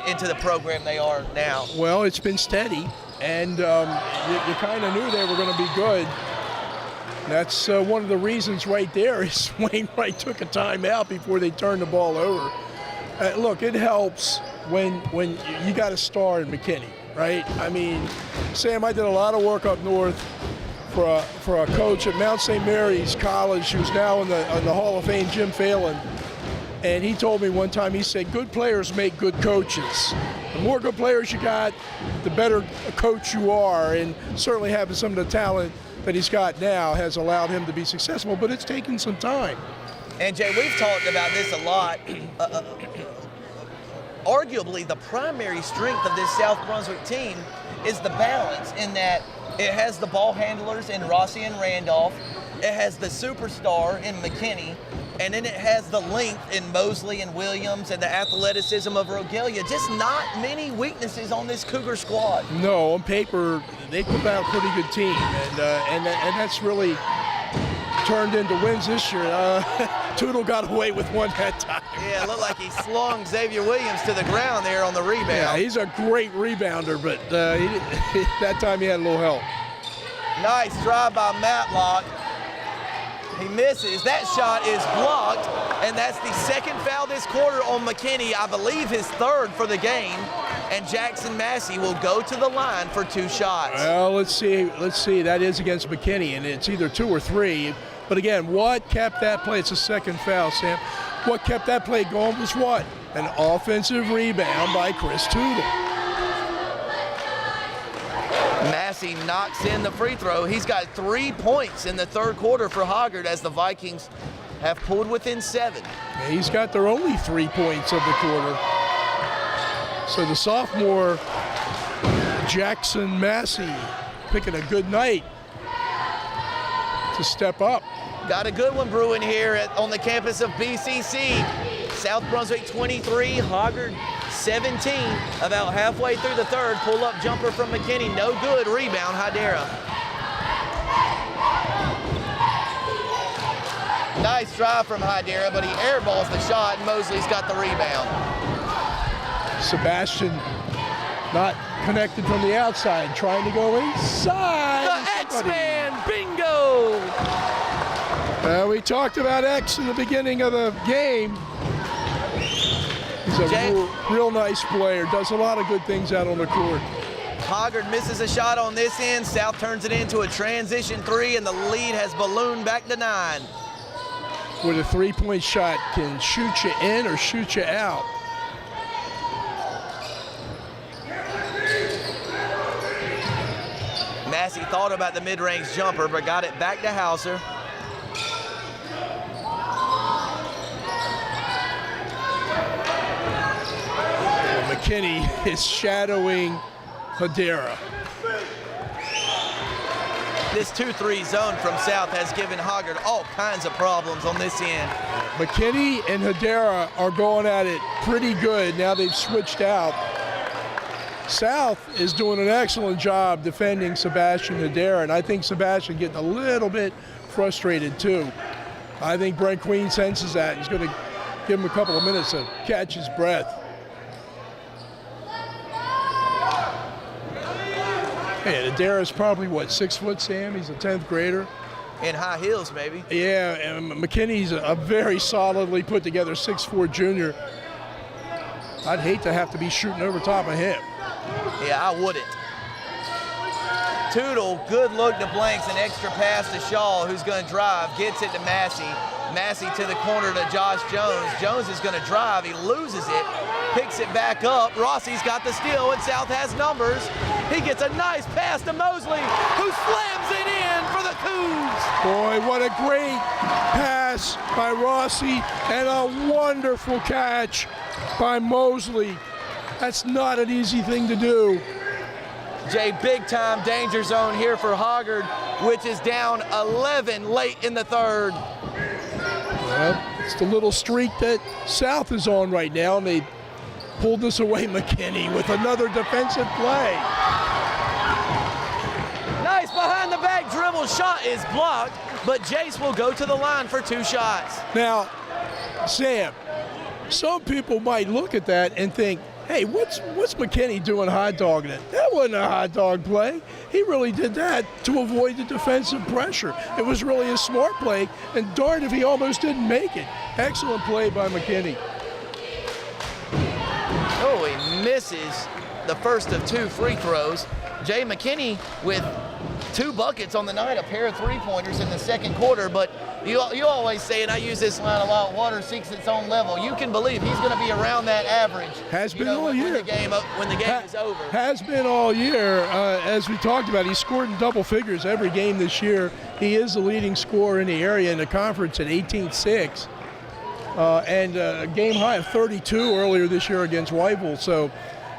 into the program they are now. Well, it's been steady, and you kind of knew they were going to be good. That's one of the reasons right there is Wainwright took a timeout before they turned the ball over. Look, it helps when you got a star in McKinney, right? I mean, Sam, I did a lot of work up north for a coach at Mount St. Mary's College who's now in the Hall of Fame, Jim Phelan. And he told me one time, he said, good players make good coaches. The more good players you got, the better a coach you are. And certainly having some of the talent that he's got now has allowed him to be successful, but it's taken some time. And Jay, we've talked about this a lot. Arguably, the primary strength of this South Brunswick team is the balance in that it has the ball handlers in Rossi and Randolph, it has the superstar in McKinney, and then it has the length in Mosley and Williams and the athleticism of Rogelia. Just not many weaknesses on this Cougar squad. No, on paper, they put out a pretty good team, and that's really turned into wins this year. Tootle got away with one that time. Yeah, it looked like he slung Xavier Williams to the ground there on the rebound. Yeah, he's a great rebounder, but that time he had a little help. Nice drive by Matlock. He misses. That shot is blocked, and that's the second foul this quarter on McKinney. I believe his third for the game, and Jackson Massey will go to the line for 2 shots. Well, let's see. That is against McKinney, and it's either 2 or 3. But again, what kept that play? It's a second foul, Sam. What kept that play going was what? An offensive rebound by Chris Tootle. Massey knocks in the free throw. He's got 3 points in the third quarter for Hoggard as the Vikings have pulled within 7. He's got their only 3 points of the quarter. So the sophomore, Jackson Massey, picking a good night to step up. Got a good one brewing here on the campus of BCC. South Brunswick 23, Hoggard 17. About halfway through the third, pull-up jumper from McKinney. No good. Rebound, Hydera. Nice drive from Hydera, but he airballs the shot, and Mosley's got the rebound. Sebastian not connected from the outside, trying to go inside. The X-Man, bingo! We talked about X in the beginning of the game. He's a real nice player, does a lot of good things out on the court. Hoggard misses a shot on this end. South turns it into a transition 3, and the lead has ballooned back to 9. Where the three-point shot can shoot you in or shoot you out. Massey thought about the mid-range jumper, but got it back to Hauser. McKinney is shadowing Hedera. This 2-3 zone from South has given Hoggard all kinds of problems on this end. McKinney and Hedera are going at it pretty good. Now they've switched out. South is doing an excellent job defending Sebastian Hedera, and I think Sebastian getting a little bit frustrated too. I think Brent Queen senses that. He's going to give him a couple of minutes to catch his breath. Hey, Hedera's probably, what, 6 foot, Sam? He's a 10th grader. In high heels, maybe. Yeah, and McKinney's a very solidly put together 6'4" junior. I'd hate to have to be shooting over top of him. Yeah, I wouldn't. Tootle, good look to Blanks, an extra pass to Shaw, who's going to drive, gets it to Massey. Massey to the corner to Josh Jones. Jones is going to drive, he loses it, picks it back up. Rossi's got the steal, and South has numbers. He gets a nice pass to Mosley, who slams it in for the Cougs. Boy, what a great pass by Rossi, and a wonderful catch by Mosley. That's not an easy thing to do. Jay, big-time danger zone here for Hoggard, which is down 11 late in the third. Well, it's the little streak that South is on right now, and they pulled this away. McKinney with another defensive play. Nice behind-the-back dribble shot is blocked, but Jace will go to the line for 2 shots. Now, Sam, some people might look at that and think, hey, what's McKinney doing hot dogging it? That wasn't a hot dog play. He really did that to avoid the defensive pressure. It was really a smart play, and darn if he almost didn't make it. Excellent play by McKinney. Oh, he misses the first of 2 free throws. Jay McKinney with 2 buckets on the night, a pair of 3-pointers in the second quarter, but you always say, and I use this line a lot, water seeks its own level. You can believe he's going to be around that average. Has been all year. When the game is over. Has been all year. As we talked about, he's scored in double figures every game this year. He is the leading scorer in the area in the conference at 18-6. And a game high of 32 earlier this year against Whiteville. So,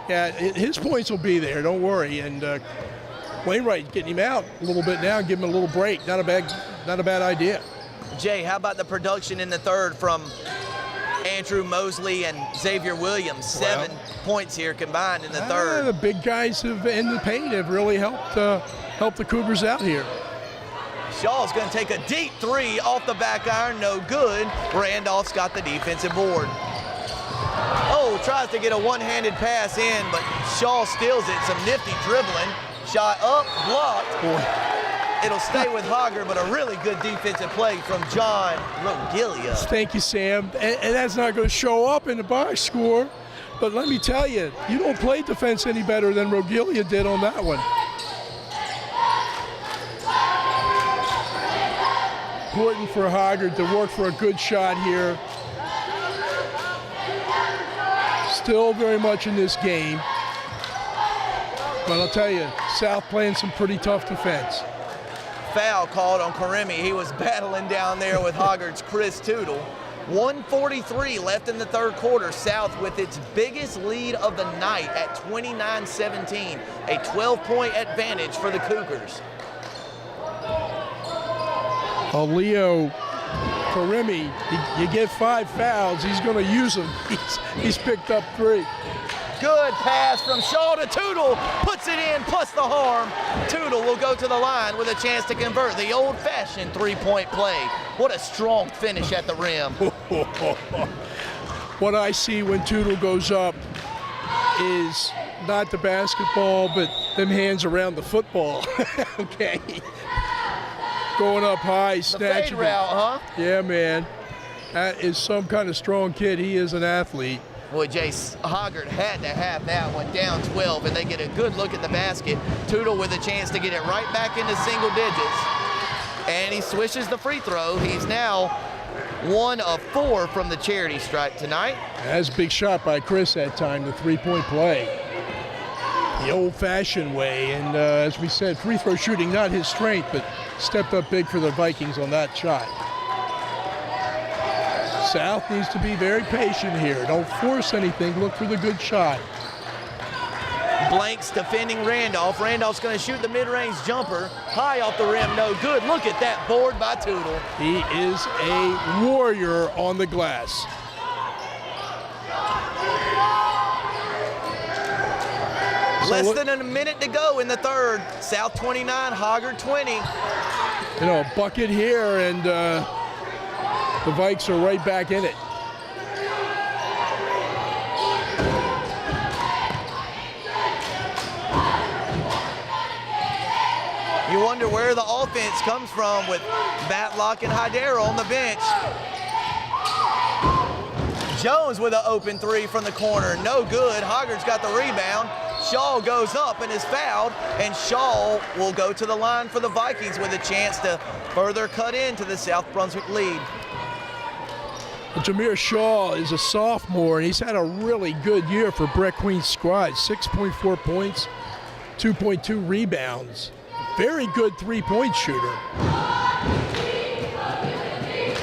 yeah, his points will be there, don't worry. And Wainwright getting him out a little bit now, give him a little break. Not a bad idea. Jay, how about the production in the third from Andrew Mosley and Xavier Williams? 7 points here combined in the third. The big guys in the paint have really helped the Cougars out here. Shaw's going to take a deep 3 off the back iron, no good. Randolph's got the defensive board. Oh, tries to get a one-handed pass in, but Shaw steals it. Some nifty dribbling. Shot up, blocked. Boy. It'll stay with Hoggard, but a really good defensive play from John Rogilia. Thank you, Sam. And that's not going to show up in the box score, but let me tell you, you don't play defense any better than Rogilia did on that one. Important for Hoggard to work for a good shot here. Still very much in this game. But I'll tell you, South playing some pretty tough defense. Foul called on Karimi. He was battling down there with Hoggard's Chris Tootle. 1:43 left in the third quarter. South with its biggest lead of the night at 29-17. A 12-point advantage for the Cougars. Leo Karimi, you get 5 fouls, he's going to use them. He's picked up 3. Good pass from Shaw to Tootle. Puts it in, plus the harm. Tootle will go to the line with a chance to convert the old-fashioned 3-point play. What a strong finish at the rim. What I see when Tootle goes up is not the basketball, but them hands around the football. Okay. going up high, The snatching fade route, huh? Yeah, man. That is some kind of strong kid. He is an athlete. Boy, Jace Hoggard had to have that one down 12, and they get a good look at the basket. Tootle with a chance to get it right back into single digits. And he swishes the free throw. He's now 1 of 4 from the charity stripe tonight. That's a big shot by Chris that time, the three-point play. The old-fashioned way, and as we said, free throw shooting not his strength, but stepped up big for the Vikings on that shot. South needs to be very patient here. Don't force anything. Look for the good shot. Blanks defending Randolph. Randolph's going to shoot the mid-range jumper. High off the rim, no good. Look at that board by Tootle. He is a warrior on the glass. Less than a minute to go in the third. South 29, Hoggard 20. You know, a bucket here, and the Vikes are right back in it. You wonder where the offense comes from with Batlock and Hydera on the bench. Jones with an open three from the corner, no good. Hoggard's got the rebound. Shaw goes up and is fouled, and Shaw will go to the line for the Vikings with a chance to further cut into the South Brunswick lead. Jameer Shaw is a sophomore, and he's had a really good year for Brett Queen's squad. 6.4 points, 2.2 rebounds. Very good three-point shooter.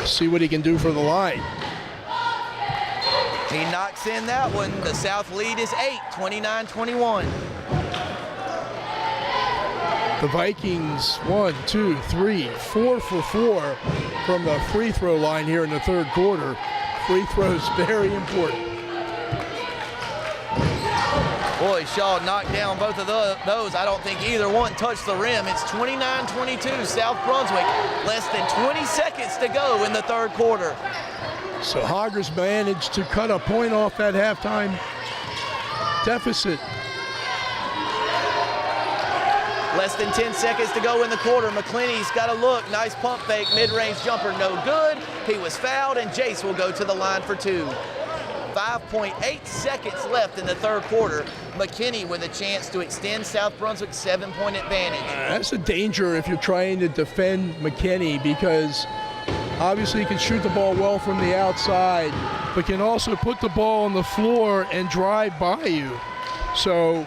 See what he can do for the line. He knocks in that one. The South lead is 8, 29-21. The Vikings, 1, 2, 3, 4 for 4 from the free throw line here in the third quarter. Free throws very important. Boy, Shaw knocked down both of those. I don't think either one touched the rim. It's 29-22, South Brunswick. Less than 20 seconds to go in the third quarter. So Hoggard's managed to cut a point off that halftime deficit. Less than 10 seconds to go in the quarter. McClenny's got a look. Nice pump fake, mid-range jumper, no good. He was fouled, and Jace will go to the line for 2. 5.8 seconds left in the third quarter. McKinney with a chance to extend South Brunswick's 7-point advantage. That's a danger if you're trying to defend McKinney, because obviously he can shoot the ball well from the outside, but can also put the ball on the floor and drive by you. So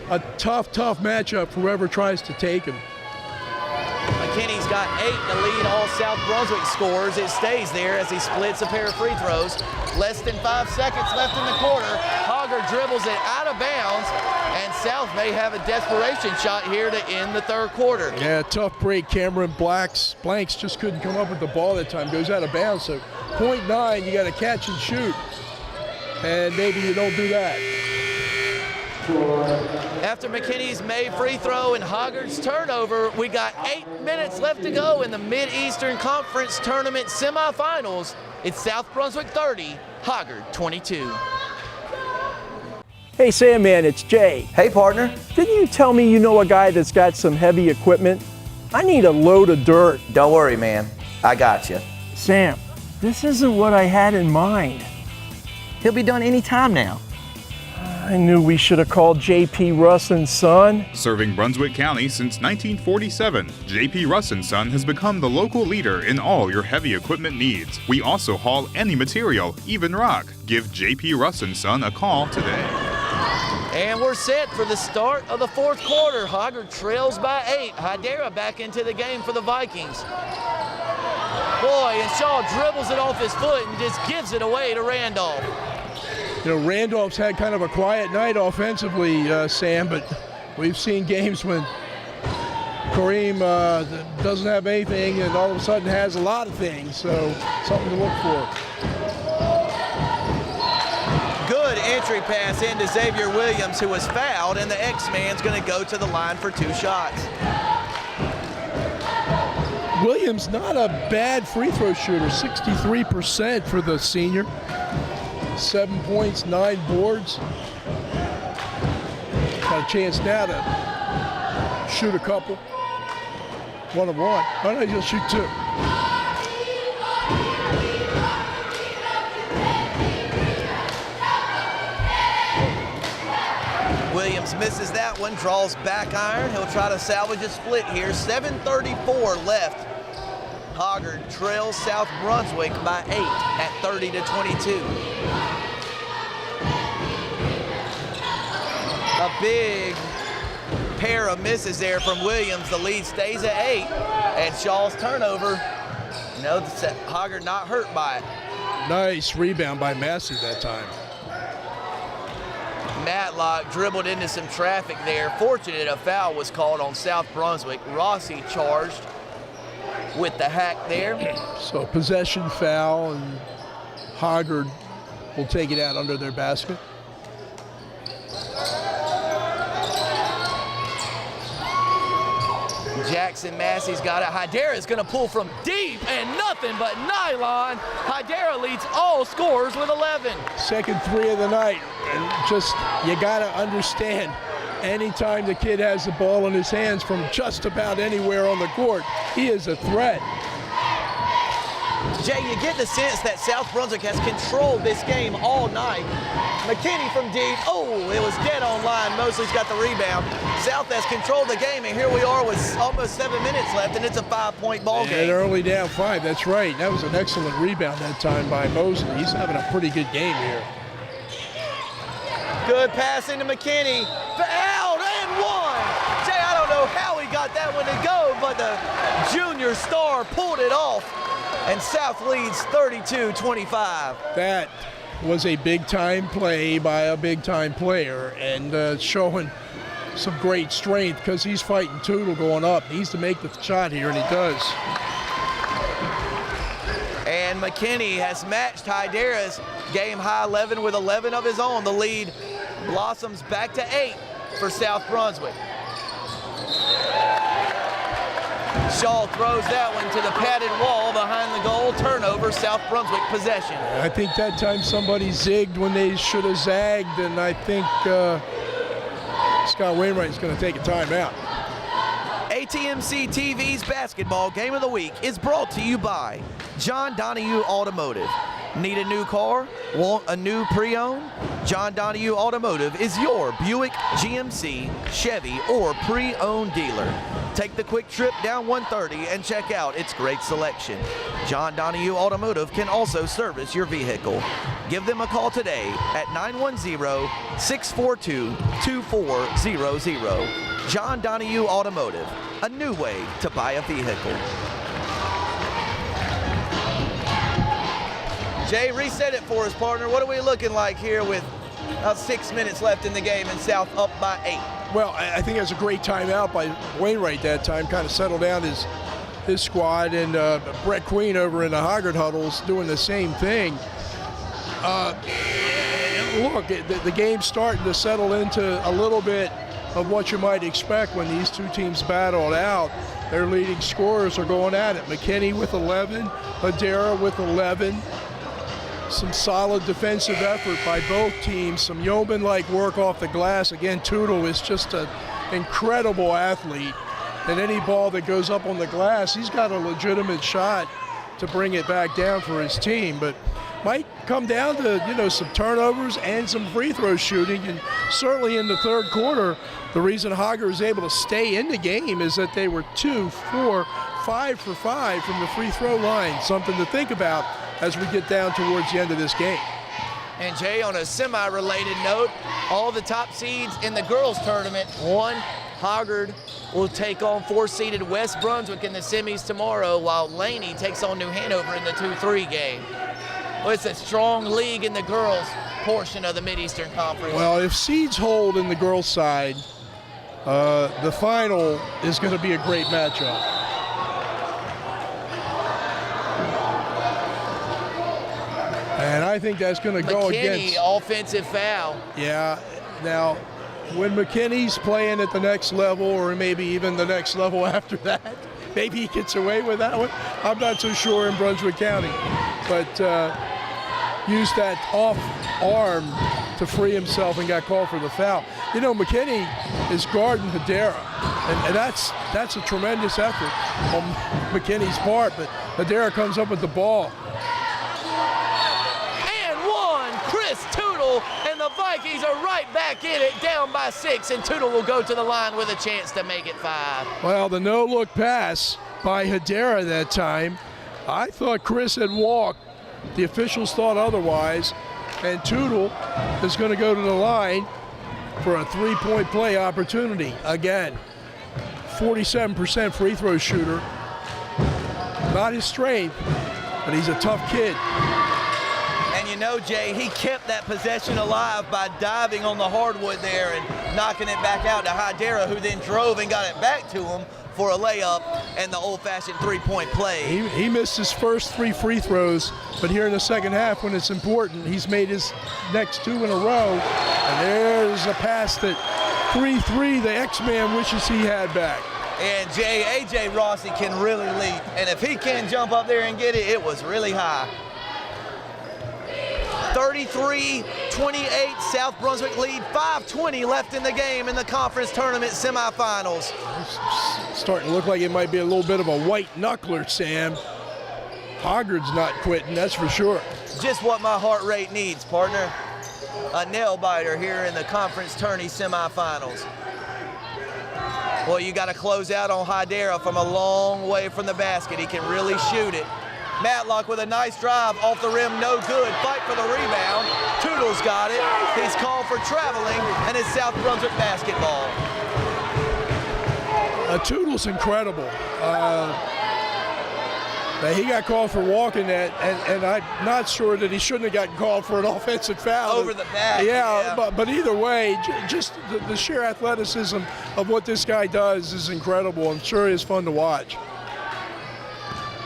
a tough matchup for whoever tries to take him. McKinney's got 8 to lead all South Brunswick scores. It stays there as he splits a pair of free throws. Less than 5 seconds left in the quarter. Hoggard dribbles it out of bounds, and South may have a desperation shot here to end the third quarter. Yeah, tough break. Cameron Blanks just couldn't come up with the ball that time. Goes out of bounds. So 0.9, you got to catch and shoot. And maybe you don't do that. After McKinney's made free throw and Hoggard's turnover, we got 8 minutes left to go in the Mid-Eastern Conference Tournament semifinals. It's South Brunswick 30, Hoggard 22. Hey Sandman, it's Jay. Hey, partner. Didn't you tell me you know a guy that's got some heavy equipment? I need a load of dirt. Don't worry, man. I got you. Sam, this isn't what I had in mind. He'll be done any time now. I knew we should have called J.P. Russ & Son. Serving Brunswick County since 1947, J.P. Russ & Son has become the local leader in all your heavy equipment needs. We also haul any material, even rock. Give J.P. Russ & Son a call today. And we're set for the start of the fourth quarter. Hoggard trails by 8. Hydera back into the game for the Vikings. Boy, and Shaw dribbles it off his foot and just gives it away to Randolph. You know, Randolph's had kind of a quiet night offensively, Sam, but we've seen games when Kareem doesn't have anything and all of a sudden has a lot of things, so something to look for. Good entry pass into Xavier Williams, who was fouled, and the X-Man's going to go to the line for 2 shots. Williams, not a bad free throw shooter, 63% for the senior. 7 points, 9 boards. Got a chance now to shoot a couple. 1 of 1. Oh, no, he'll shoot 2. Williams misses that one, draws back iron. He'll try to salvage a split here. 7:34 left. Hoggard trails South Brunswick by 8 at 30-22. A big pair of misses there from Williams. The lead stays at 8, and Shaw's turnover. No, Hoggard not hurt by it. Nice rebound by Massey that time. Matlock dribbled into some traffic there. Fortunate a foul was called on South Brunswick. Rossi charged with the hack there. So possession foul, and Hoggard will take it out under their basket. Jackson Massey's got it. Hydera is going to pull from deep and nothing but nylon. Hydera leads all scorers with 11. Second 3 of the night. And just, you got to understand, anytime the kid has the ball in his hands from just about anywhere on the court, he is a threat. Jay, you get the sense that South Brunswick has controlled this game all night. McKinney from deep. Oh, it was dead on line. Mosley's got the rebound. South has controlled the game, and here we are with almost 7 minutes left, and it's a 5-point ball game. They're only down 5. That's right. That was an excellent rebound that time by Mosley. He's having a pretty good game here. Good pass into McKinney. Out and one. Jay, I don't know how he got that one to go, but the junior star pulled it off, and South leads 32-25. That was a big-time play by a big-time player, and showing some great strength because he's fighting Tootle going up. He needs to make the shot here, and he does. And McKinney has matched Hydera's game-high 11 with 11 of his own. The lead blossoms back to 8 for South Brunswick. Shaw throws that one to the padded wall behind the goal. Turnover, South Brunswick possession. I think that time somebody zigged when they should have zagged, and I think Scott Wainwright's going to take a timeout. ATMC TV's Basketball Game of the Week is brought to you by John Donahue Automotive. Need a new car? Want a new pre-owned? John Donahue Automotive is your Buick, GMC, Chevy, or pre-owned dealer. Take the quick trip down 130 and check out its great selection. John Donahue Automotive can also service your vehicle. Give them a call today at 910-642-2400. John Donahue Automotive, a new way to buy a vehicle. Jay, reset it for us, partner. What are we looking like here with about 6 minutes left in the game and South up by 8? Well, I think it was a great timeout by Wainwright that time, kind of settled down his squad, and Brett Queen over in the Hoggard huddles doing the same thing. Look, the game's starting to settle into a little bit of what you might expect when these two teams battle it out. Their leading scorers are going at it. McKinney with 11, Hydera with 11. Some solid defensive effort by both teams. Some yeoman-like work off the glass. Again, Tootle is just an incredible athlete. And any ball that goes up on the glass, he's got a legitimate shot to bring it back down for his team. But might come down to, some turnovers and some free throw shooting. And certainly in the third quarter, the reason Hoggard was able to stay in the game is that they were 2, 4, 5 for 5 from the free throw line. Something to think about as we get down towards the end of this game. And Jay, on a semi-related note, all the top seeds in the girls tournament, Hoggard will take on 4-seeded West Brunswick in the semis tomorrow, while Laney takes on New Hanover in the 2-3 game. Well, it's a strong league in the girls portion of the Mid-Eastern Conference. Well, if seeds hold in the girls' side, the final is going to be a great matchup. And I think that's going to go against... McKinney, offensive foul. Yeah. Now, when McKinney's playing at the next level, or maybe even the next level after that, maybe he gets away with that one. I'm not so sure in Brunswick County. But used that off arm to free himself and got called for the foul. McKinney is guarding Hydera. And that's a tremendous effort on McKinney's part, but Hadera comes up with the ball. And one, Chris Tootle, and the Vikings are right back in it, down by 6, and Tootle will go to the line with a chance to make it 5. Well, the no-look pass by Hadera that time. I thought Chris had walked. The officials thought otherwise, and Tootle is going to go to the line for a 3-point play opportunity. Again, 47% free throw shooter. Not his strength, but he's a tough kid. And you know, Jay, he kept that possession alive by diving on the hardwood there and knocking it back out to Hadera, who then drove and got it back to him for a layup and the old-fashioned 3-point play. He missed his first 3 free throws, but here in the second half when it's important, he's made his next 2 in a row. And there's a pass that 3-3 the X-Man wishes he had back. And Jay, A.J. Rossi can really leap. And if he can jump up there and get it, it was really high. 33-28, South Brunswick lead, 5:20 left in the game in the conference tournament semifinals. It's starting to look like it might be a little bit of a white knuckler, Sam. Hoggard's not quitting, that's for sure. Just what my heart rate needs, partner. A nail biter here in the conference tourney semifinals. Well, you got to close out on Hadera from a long way from the basket. He can really shoot it. Matlock with a nice drive off the rim, no good. Fight for the rebound. Tootle's got it. He's called for traveling, and it's South Brunswick basketball. Tootle's incredible. He got called for walking that, and I'm not sure that he shouldn't have gotten called for an offensive foul. Over the back. Yeah. But either way, just the sheer athleticism of what this guy does is incredible. I'm sure it's fun to watch.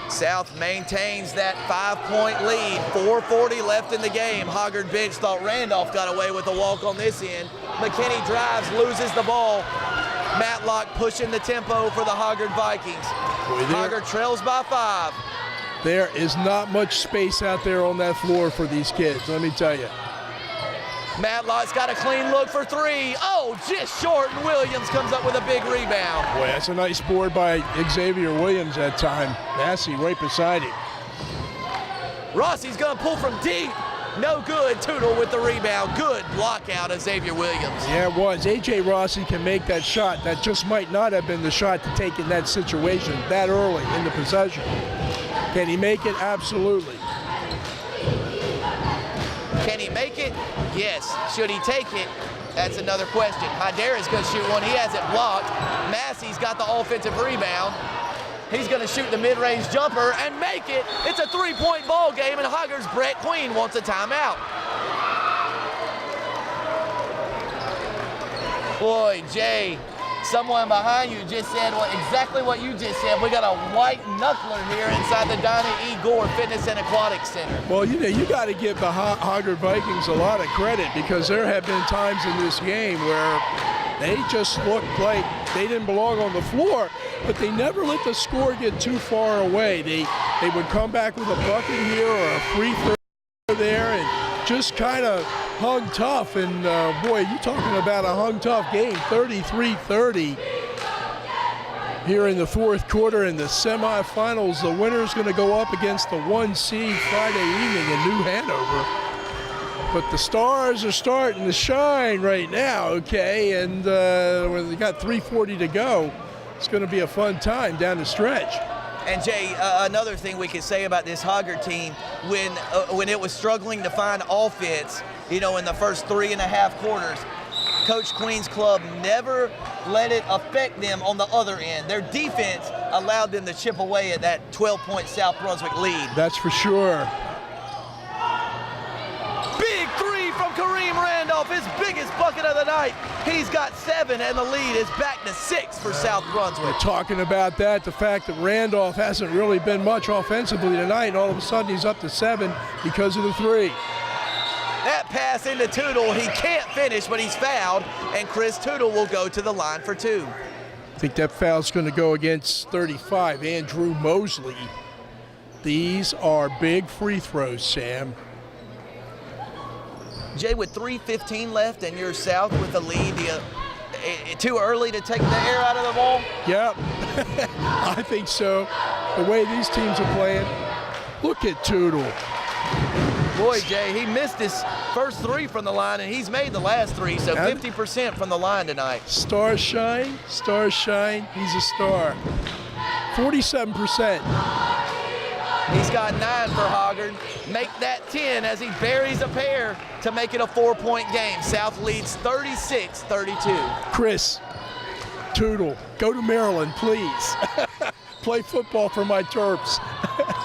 South maintains that 5-point lead, 4:40 left in the game. Hoggard bench thought Randolph got away with a walk on this end. McKinney drives, loses the ball. Matlock pushing the tempo for the Hoggard Vikings. Hoggard trails by 5. There is not much space out there on that floor for these kids, let me tell you. Matlock's got a clean look for 3. Oh, just short, and Williams comes up with a big rebound. Boy, that's a nice board by Xavier Williams that time. Massey right beside him. Rossi's gonna pull from deep. No good. Tootle with the rebound. Good block out of Xavier Williams. Yeah, it was. A.J. Rossi can make that shot. That just might not have been the shot to take in that situation that early in the possession. Can he make it? Absolutely. Can he make it? Yes. Should he take it? That's another question. Hadera's going to shoot one. He has it blocked. Massey's got the offensive rebound. He's going to shoot the mid-range jumper and make it. It's a 3-point ball game, and Hoggard's Brett Queen wants a timeout. Boy, Jay, someone behind you just said exactly what you just said. We got a white knuckler here inside the Dinah E. Gore Fitness and Aquatic Center. Well, you know, you got to give the Hoggard Vikings a lot of credit because there have been times in this game where they just looked like they didn't belong on the floor, but they never let the score get too far away. They would come back with a bucket here or a free throw there and just kind of hung tough. And boy, you're talking about a hung tough game, 33-30 here in the fourth quarter in the semifinals. The winner's going to go up against the 1 seed Friday evening in New Hanover. But the stars are starting to shine right now, okay? And when they got 3:40 to go, it's going to be a fun time down the stretch. And Jay, another thing we can say about this Hoggard team, when it was struggling to find offense, you know, in the first 3.5 quarters, Coach Queen's club never let it affect them on the other end. Their defense allowed them to chip away at that 12-point South Brunswick lead. That's for sure. Big 3 from Kareem Randolph, his biggest bucket of the night. He's got 7, and the lead is back to 6 for South Brunswick. We're talking about that, the fact that Randolph hasn't really been much offensively tonight, and all of a sudden he's up to 7 because of the 3. That pass into Tootle, he can't finish, but he's fouled, and Chris Tootle will go to the line for 2. I think that foul's going to go against 35, Andrew Mosley. These are big free throws, Sam. Jay, with 3:15 left and you're South with the lead, too early to take the air out of the ball? Yep, I think so. The way these teams are playing, look at Tootle. Boy, Jay, he missed his first 3 from the line, and he's made the last 3, so 50% from the line tonight. Stars shine, he's a star. 47%. He's got 9 for Hoggard. Make that 10 as he buries a pair to make it a 4-point game. South leads 36-32. Chris, Tootle, go to Maryland, please. Play football for my Terps.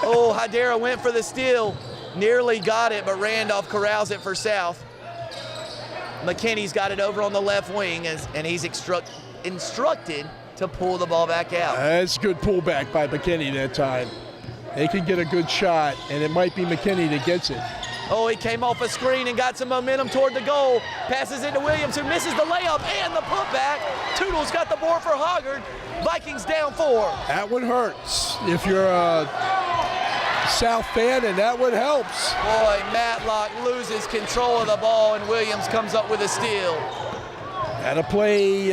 Oh, Hydera went for the steal. Nearly got it, but Randolph corrals it for South. McKinney's got it over on the left wing, and he's instructed to pull the ball back out. That's a good pullback by McKinney that time. They can get a good shot, and it might be McKinney that gets it. Oh, he came off a screen and got some momentum toward the goal. Passes it to Williams, who misses the layup and the putback. Tootle's got the board for Hoggard. Vikings down 4. That one hurts if you're a South fan, and that one helps. Boy, Matlock loses control of the ball, and Williams comes up with a steal. Gotta play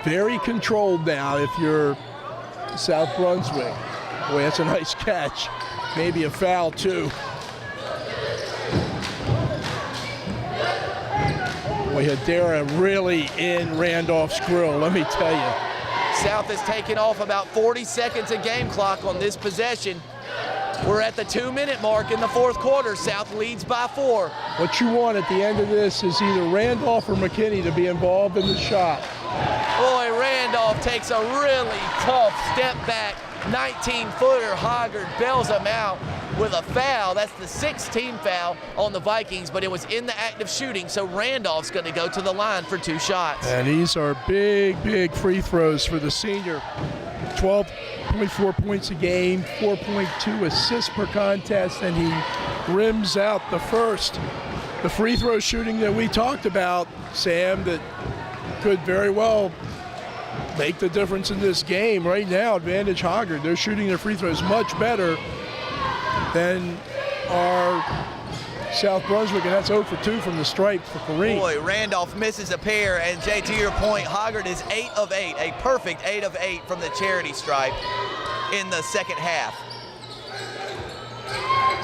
very controlled now if you're South Brunswick. Boy, that's a nice catch. Maybe a foul, too. Boy, Hydera really in Randolph's grill, let me tell you. South has taken off about 40 seconds of game clock on this possession. We're at the 2-minute mark in the 4th quarter. South leads by 4. What you want at the end of this is either Randolph or McKinney to be involved in the shot. Boy, Randolph takes a really tough step back. 19-footer. Hoggard bails him out with a foul. That's the 6th team foul on the Vikings, but it was in the act of shooting, so Randolph's going to go to the line for 2 shots. And these are big, big free throws for the senior. 12.4 points a game, 4.2 assists per contest, and he rims out the first. The free throw shooting that we talked about, Sam, that could very well make the difference in this game. Right now, advantage Hoggard. They're shooting their free throws much better than our South Brunswick, and that's 0 for 2 from the stripe for Kareem. Boy, Randolph misses a pair, and Jay, to your point, Hoggard is 8 of 8, a perfect 8 of 8 from the charity stripe in the second half.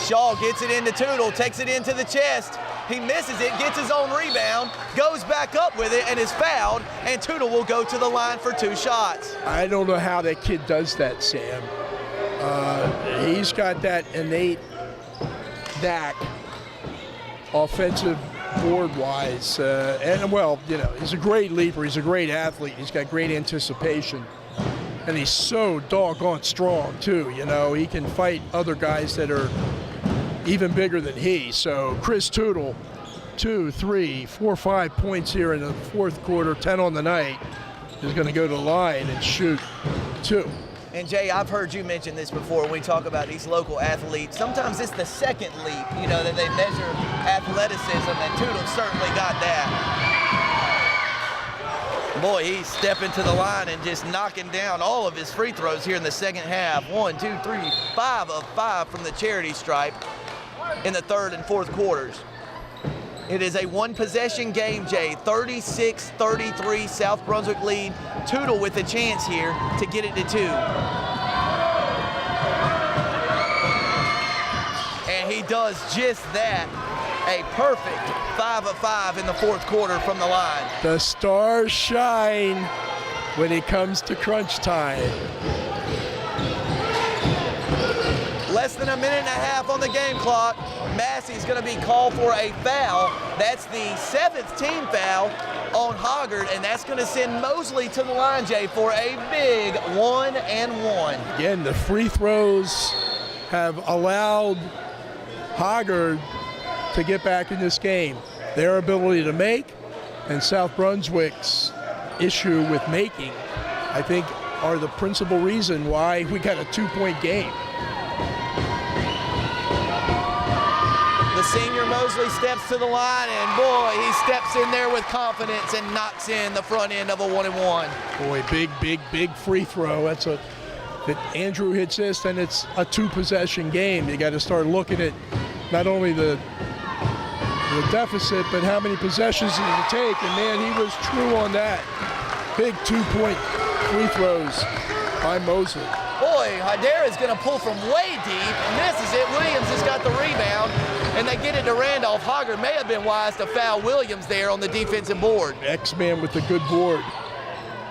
Shaw gets it into Tootle, takes it into the chest. He misses it, gets his own rebound, goes back up with it, and is fouled, and Tootle will go to the line for 2 shots. I don't know how that kid does that, Sam. He's got that innate knack, offensive board-wise. And, well, you know, he's a great leaper. He's a great athlete. He's got great anticipation. And he's so doggone strong, too. You know, he can fight other guys that are even bigger than he. So Chris Tootle, 2, 3, 4, 5 points here in the 4th quarter, 10 on the night, is going to go to the line and shoot 2. And Jay, I've heard you mention this before when we talk about these local athletes. Sometimes it's the second leap, you know, that they measure athleticism, and Tootle certainly got that. Boy, he's stepping to the line and just knocking down all of his free throws here in the second half. 1, 2, 3, 5 of 5 from the charity stripe in the 3rd and 4th quarters. It is a 1-possession game, Jay. 36-33 South Brunswick lead. Tootle with a chance here to get it to 2. And he does just that. A perfect 5 of 5 in the 4th quarter from the line. The stars shine when it comes to crunch time. Less than a minute and a half on the game clock. Massey's going to be called for a foul. That's the 7th team foul on Hoggard, and that's going to send Mosley to the line, Jay, for a big 1-and-1. Again, the free throws have allowed Hoggard to get back in this game. Their ability to make and South Brunswick's issue with making, I think, are the principal reason why we got a 2-point game. The senior Mosley steps to the line, and boy, he steps in there with confidence and knocks in the front end of a 1-and-1. Boy, big free throw. That Andrew hits this, then it's a 2-possession game. You got to start looking at not only the the deficit, but how many possessions did it take? And man, he was true on that. Big 2-point free throws by Mosley. Boy, Hoggard is going to pull from way deep, and misses it. Williams has got the rebound, and they get it to Randolph. Hoggard may have been wise to foul Williams there on the defensive board. X-Man with the good board.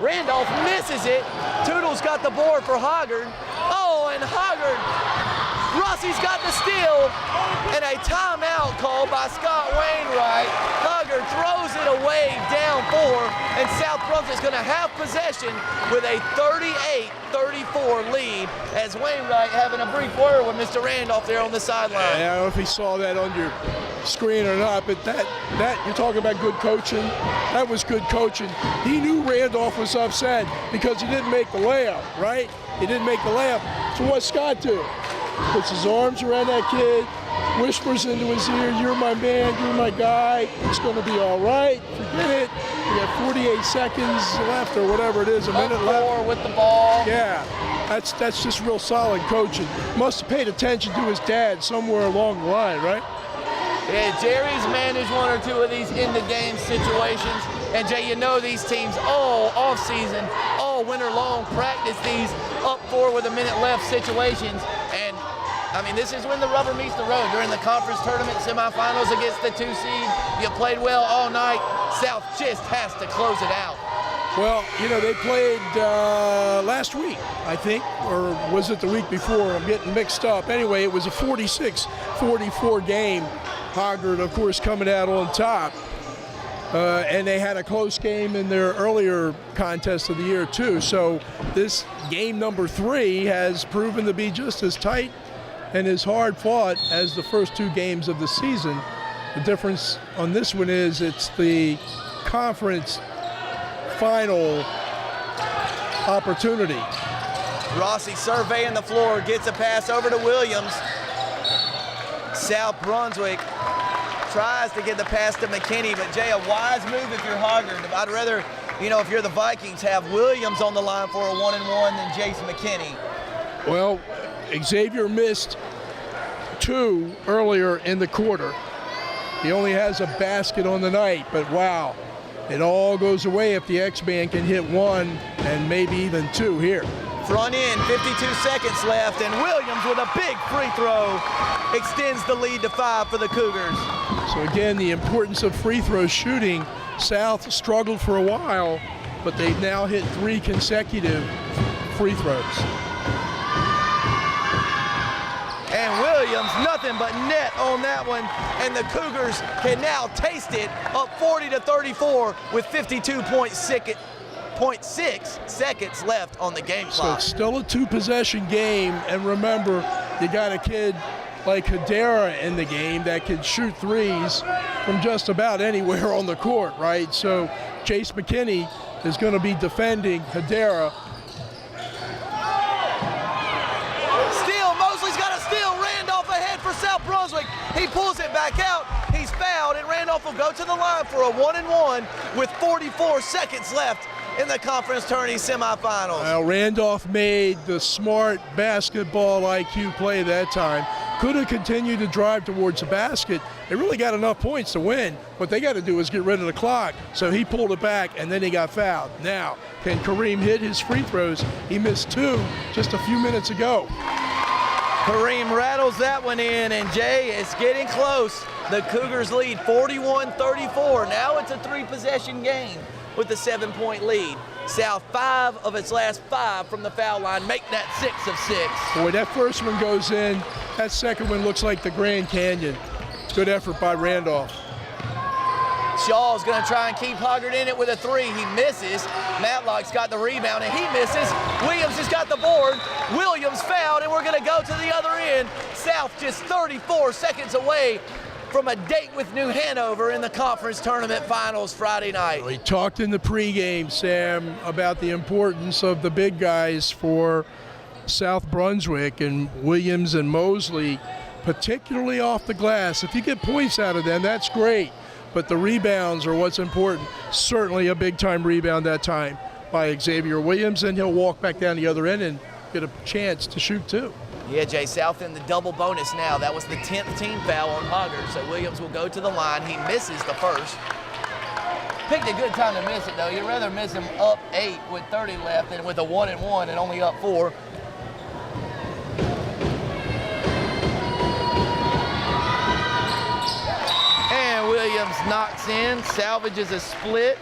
Randolph misses it. Toodles got the board for Hoggard. Oh, and Hoggard, Rossi's got the steal, and a timeout called by Scott Wainwright. Hoggard throws it away down 4, and South Brunswick's going to have possession with a 38-34 lead, as Wainwright having a brief word with Mr. Randolph there on the sideline. I don't know if he saw that on your screen or not, but that you're talking about good coaching. That was good coaching. He knew Randolph was upset because he didn't make the layup, right? He didn't make the layup. So what's Scott do? Puts his arms around that kid, whispers into his ear, "You're my man, you're my guy, it's going to be all right, forget it." We have 48 seconds left or whatever it is, a minute left. With the ball. Yeah, that's just real solid coaching. Must have paid attention to his dad somewhere along the line, right? Yeah, Jerry's managed one or two of these in-the-game situations. And Jay, you know these teams all off-season, all winter long practice these up 4 with a minute left situations. And I mean, this is when the rubber meets the road. You're in the conference tournament semifinals against the 2 seed. You played well all night. South just has to close it out. Well, you know, they played last week, I think, or was it the week before? I'm getting mixed up. Anyway, it was a 46-44 game. Hoggard, of course, coming out on top. And they had a close game in their earlier contest of the year, too. So this game number 3 has proven to be just as tight and as hard fought as the first 2 games of the season. The difference on this one is it's the conference final opportunity. Rossi surveying the floor, gets a pass over to Williams. South Brunswick tries to get the pass to McKinney, but Jay, a wise move if you're Hoggard. I'd rather, you know, if you're the Vikings, have Williams on the line for a 1-and-1 than Jace McKinney. Well, Xavier missed 2 earlier in the quarter. He only has a basket on the night, but wow, it all goes away if the X-Man can hit 1 and maybe even 2 here. Front end, 52 seconds left, and Williams with a big free throw extends the lead to 5 for the Cougars. So again, the importance of free throw shooting. South struggled for a while, but they've now hit 3 consecutive free throws. And Williams, nothing but net on that one, and the Cougars can now taste it, up 40-34 with 52.6 seconds left on the game So clock. it's still a 2-possession game, and remember, you got a kid like Hoggard in the game that can shoot threes from just about anywhere on the court, right? So Jace McKinney is going to be defending Hoggard. Steal, Mosley's got a steal, Randolph ahead for South Brunswick. He pulls it back out, he's fouled, and Randolph will go to the line for a 1-and-1 with 44 seconds left in the conference tourney semifinals. Well, Randolph made the smart basketball IQ play that time. Could have continued to drive towards the basket. They really got enough points to win. What they got to do is get rid of the clock. So he pulled it back, and then he got fouled. Now, can Kareem hit his free throws? He missed 2 just a few minutes ago. Kareem rattles that one in, and Jay, it's getting close. The Cougars lead 41-34. Now it's a 3-possession game with a 7-point lead. South 5 of its last 5 from the foul line, make that 6 of 6. Boy, that first one goes in. That second one looks like the Grand Canyon. Good effort by Randolph. Shaw's going to try and keep Hoggard in it with a 3. He misses. Matlock's got the rebound, and he misses. Williams has got the board. Williams fouled, and we're going to go to the other end. South just 34 seconds away from a date with New Hanover in the conference tournament finals Friday night. We talked in the pregame, Sam, about the importance of the big guys for South Brunswick, and Williams and Mosley, particularly off the glass. If you get points out of them, that's great, but the rebounds are what's important. Certainly a big-time rebound that time by Xavier Williams, and he'll walk back down the other end and get a chance to shoot 2. Yeah, Jay, South in the double bonus now. That was the 10th team foul on Hoggard, so Williams will go to the line. He misses the first. Picked a good time to miss it, though. You'd rather miss him up 8 with 30 left than with a 1-and-1 and only up 4. And Williams knocks in, salvages a split,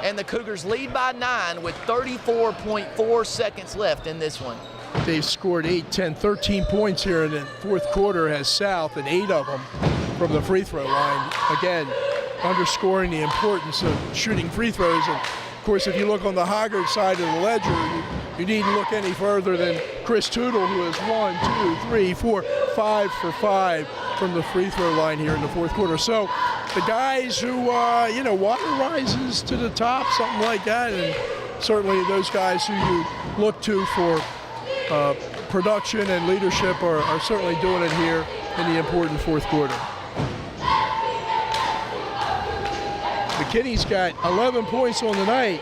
and the Cougars lead by 9 with 34.4 seconds left in this one. They've scored 8, 10, 13 points here in the fourth quarter as South, and 8 of them from the free throw line. Again, underscoring the importance of shooting free throws. And of course, if you look on the Hoggard side of the ledger, you needn't look any further than Chris Tootle, who is 1, 2, 3, 4, 5 for 5 from the free throw line here in the fourth quarter. So the guys who, water rises to the top, something like that, and certainly those guys who you look to for production and leadership are certainly doing it here in the important fourth quarter. McKinney's got 11 points on the night,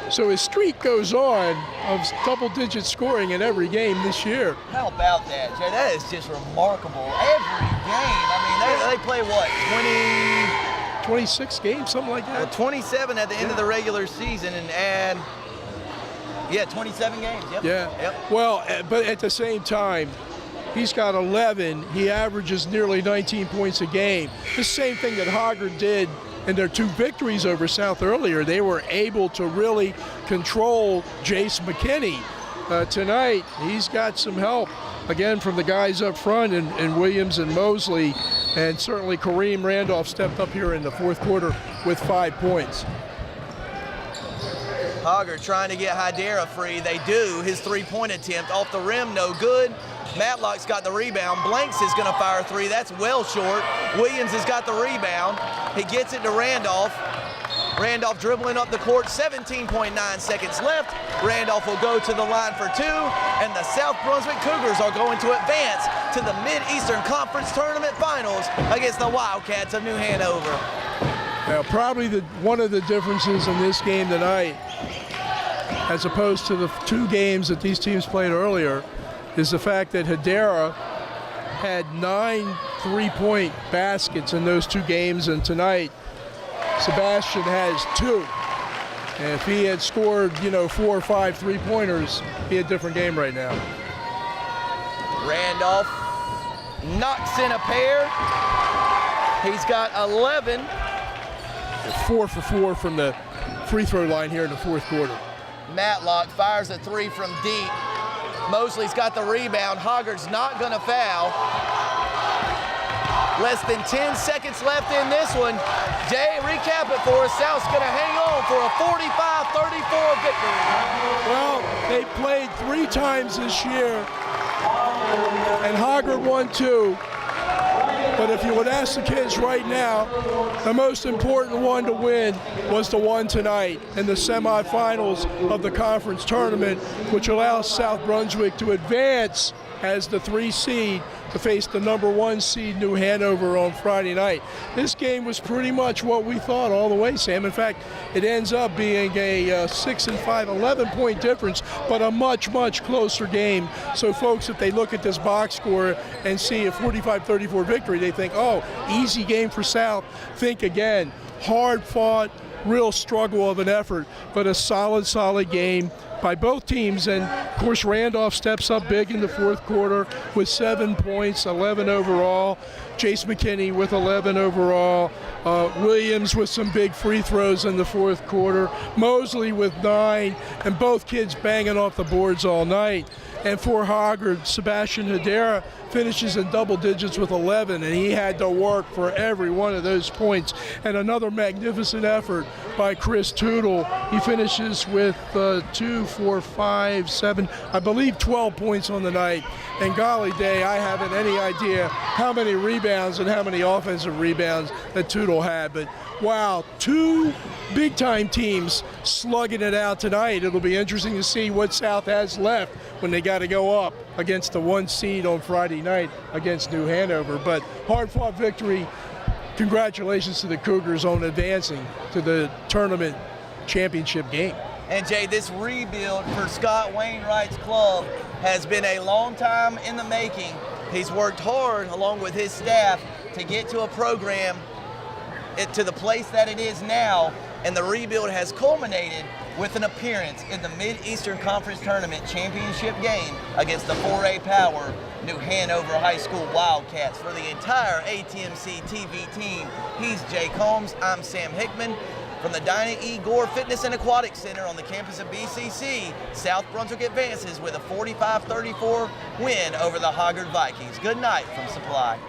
so his streak goes on of double-digit scoring in every game this year. How about that, Jay? That is just remarkable. Every game. I mean, they play what, 26 games, something like that? 27 at the end of the regular season, and yeah, 27 games. Yep. Yeah. Yep. Well, but at the same time, he's got 11. He averages nearly 19 points a game. The same thing that Hoggard did in their 2 victories over South earlier. They were able to really control Jace McKinney. Tonight, he's got some help, again, from the guys up front and Williams and Mosley. And certainly Kareem Randolph stepped up here in the fourth quarter with 5 points. Hoggard trying to get Hydera free. They do. His three-point attempt off the rim, no good. Matlock's got the rebound. Blanks is going to fire a 3. That's well short. Williams has got the rebound. He gets it to Randolph. Randolph dribbling up the court, 17.9 seconds left. Randolph will go to the line for 2, and the South Brunswick Cougars are going to advance to the Mid-Eastern Conference Tournament Finals against the Wildcats of New Hanover. Now, probably one of the differences in this game tonight, as opposed to the 2 games that these teams played earlier, is the fact that Hydera had 9 3-point baskets in those 2 games, and tonight Sebastian has 2. And if he had scored, 4 or 5 3-pointers, it'd be a different game right now. Randolph knocks in a pair. He's got 11. 4 for 4 from the free throw line here in the fourth quarter. Matlock fires a 3 from deep. Mosley's got the rebound. Hoggard's not going to foul. Less than 10 seconds left in this one. Jay, recap it for us. South's going to hang on for a 45-34 victory. Well, they played 3 times this year, and Hoggard won 2. But if you would ask the kids right now, the most important one to win was the one tonight in the semifinals of the conference tournament, which allows South Brunswick to advance as the 3 seed to face the number 1 seed New Hanover on Friday night. This game was pretty much what we thought all the way, Sam. In fact, it ends up being a 6 and 5, 11-point difference, but a much, much closer game. So folks, if they look at this box score and see a 45-34 victory, they think, oh, easy game for South. Think again, hard fought, real struggle of an effort, but a solid game by both teams. And of course, Randolph steps up big in the fourth quarter with 7 points, 11 overall. Jace McKinney with 11 overall. Williams with some big free throws in the fourth quarter. Mosley with 9, and both kids banging off the boards all night. And for Hoggard, Sebastian Hydera finishes in double digits with 11, and he had to work for every one of those points. And another magnificent effort by Chris Tootle. He finishes with 2, 4, 5, 7, I believe 12 points on the night. And golly day, I haven't any idea how many rebounds and how many offensive rebounds that Tootle had. But wow, 2 big-time teams slugging it out tonight. It'll be interesting to see what South has left when they got to go up against the 1 seed on Friday night against New Hanover. But hard-fought victory. Congratulations to the Cougars on advancing to the tournament championship game. And Jay, this rebuild for Scott Wainwright's club has been a long time in the making. He's worked hard along with his staff to get to a program to the place that it is now, and the rebuild has culminated with an appearance in the Mid-Eastern Conference Tournament championship game against the 4A power New Hanover High School Wildcats. For the entire ATMC TV team, he's Jay Combs, I'm Sam Hickman. From the Dinah E. Gore Fitness and Aquatic Center on the campus of BCC, South Brunswick advances with a 45-34 win over the Hoggard Vikings. Good night from Supply.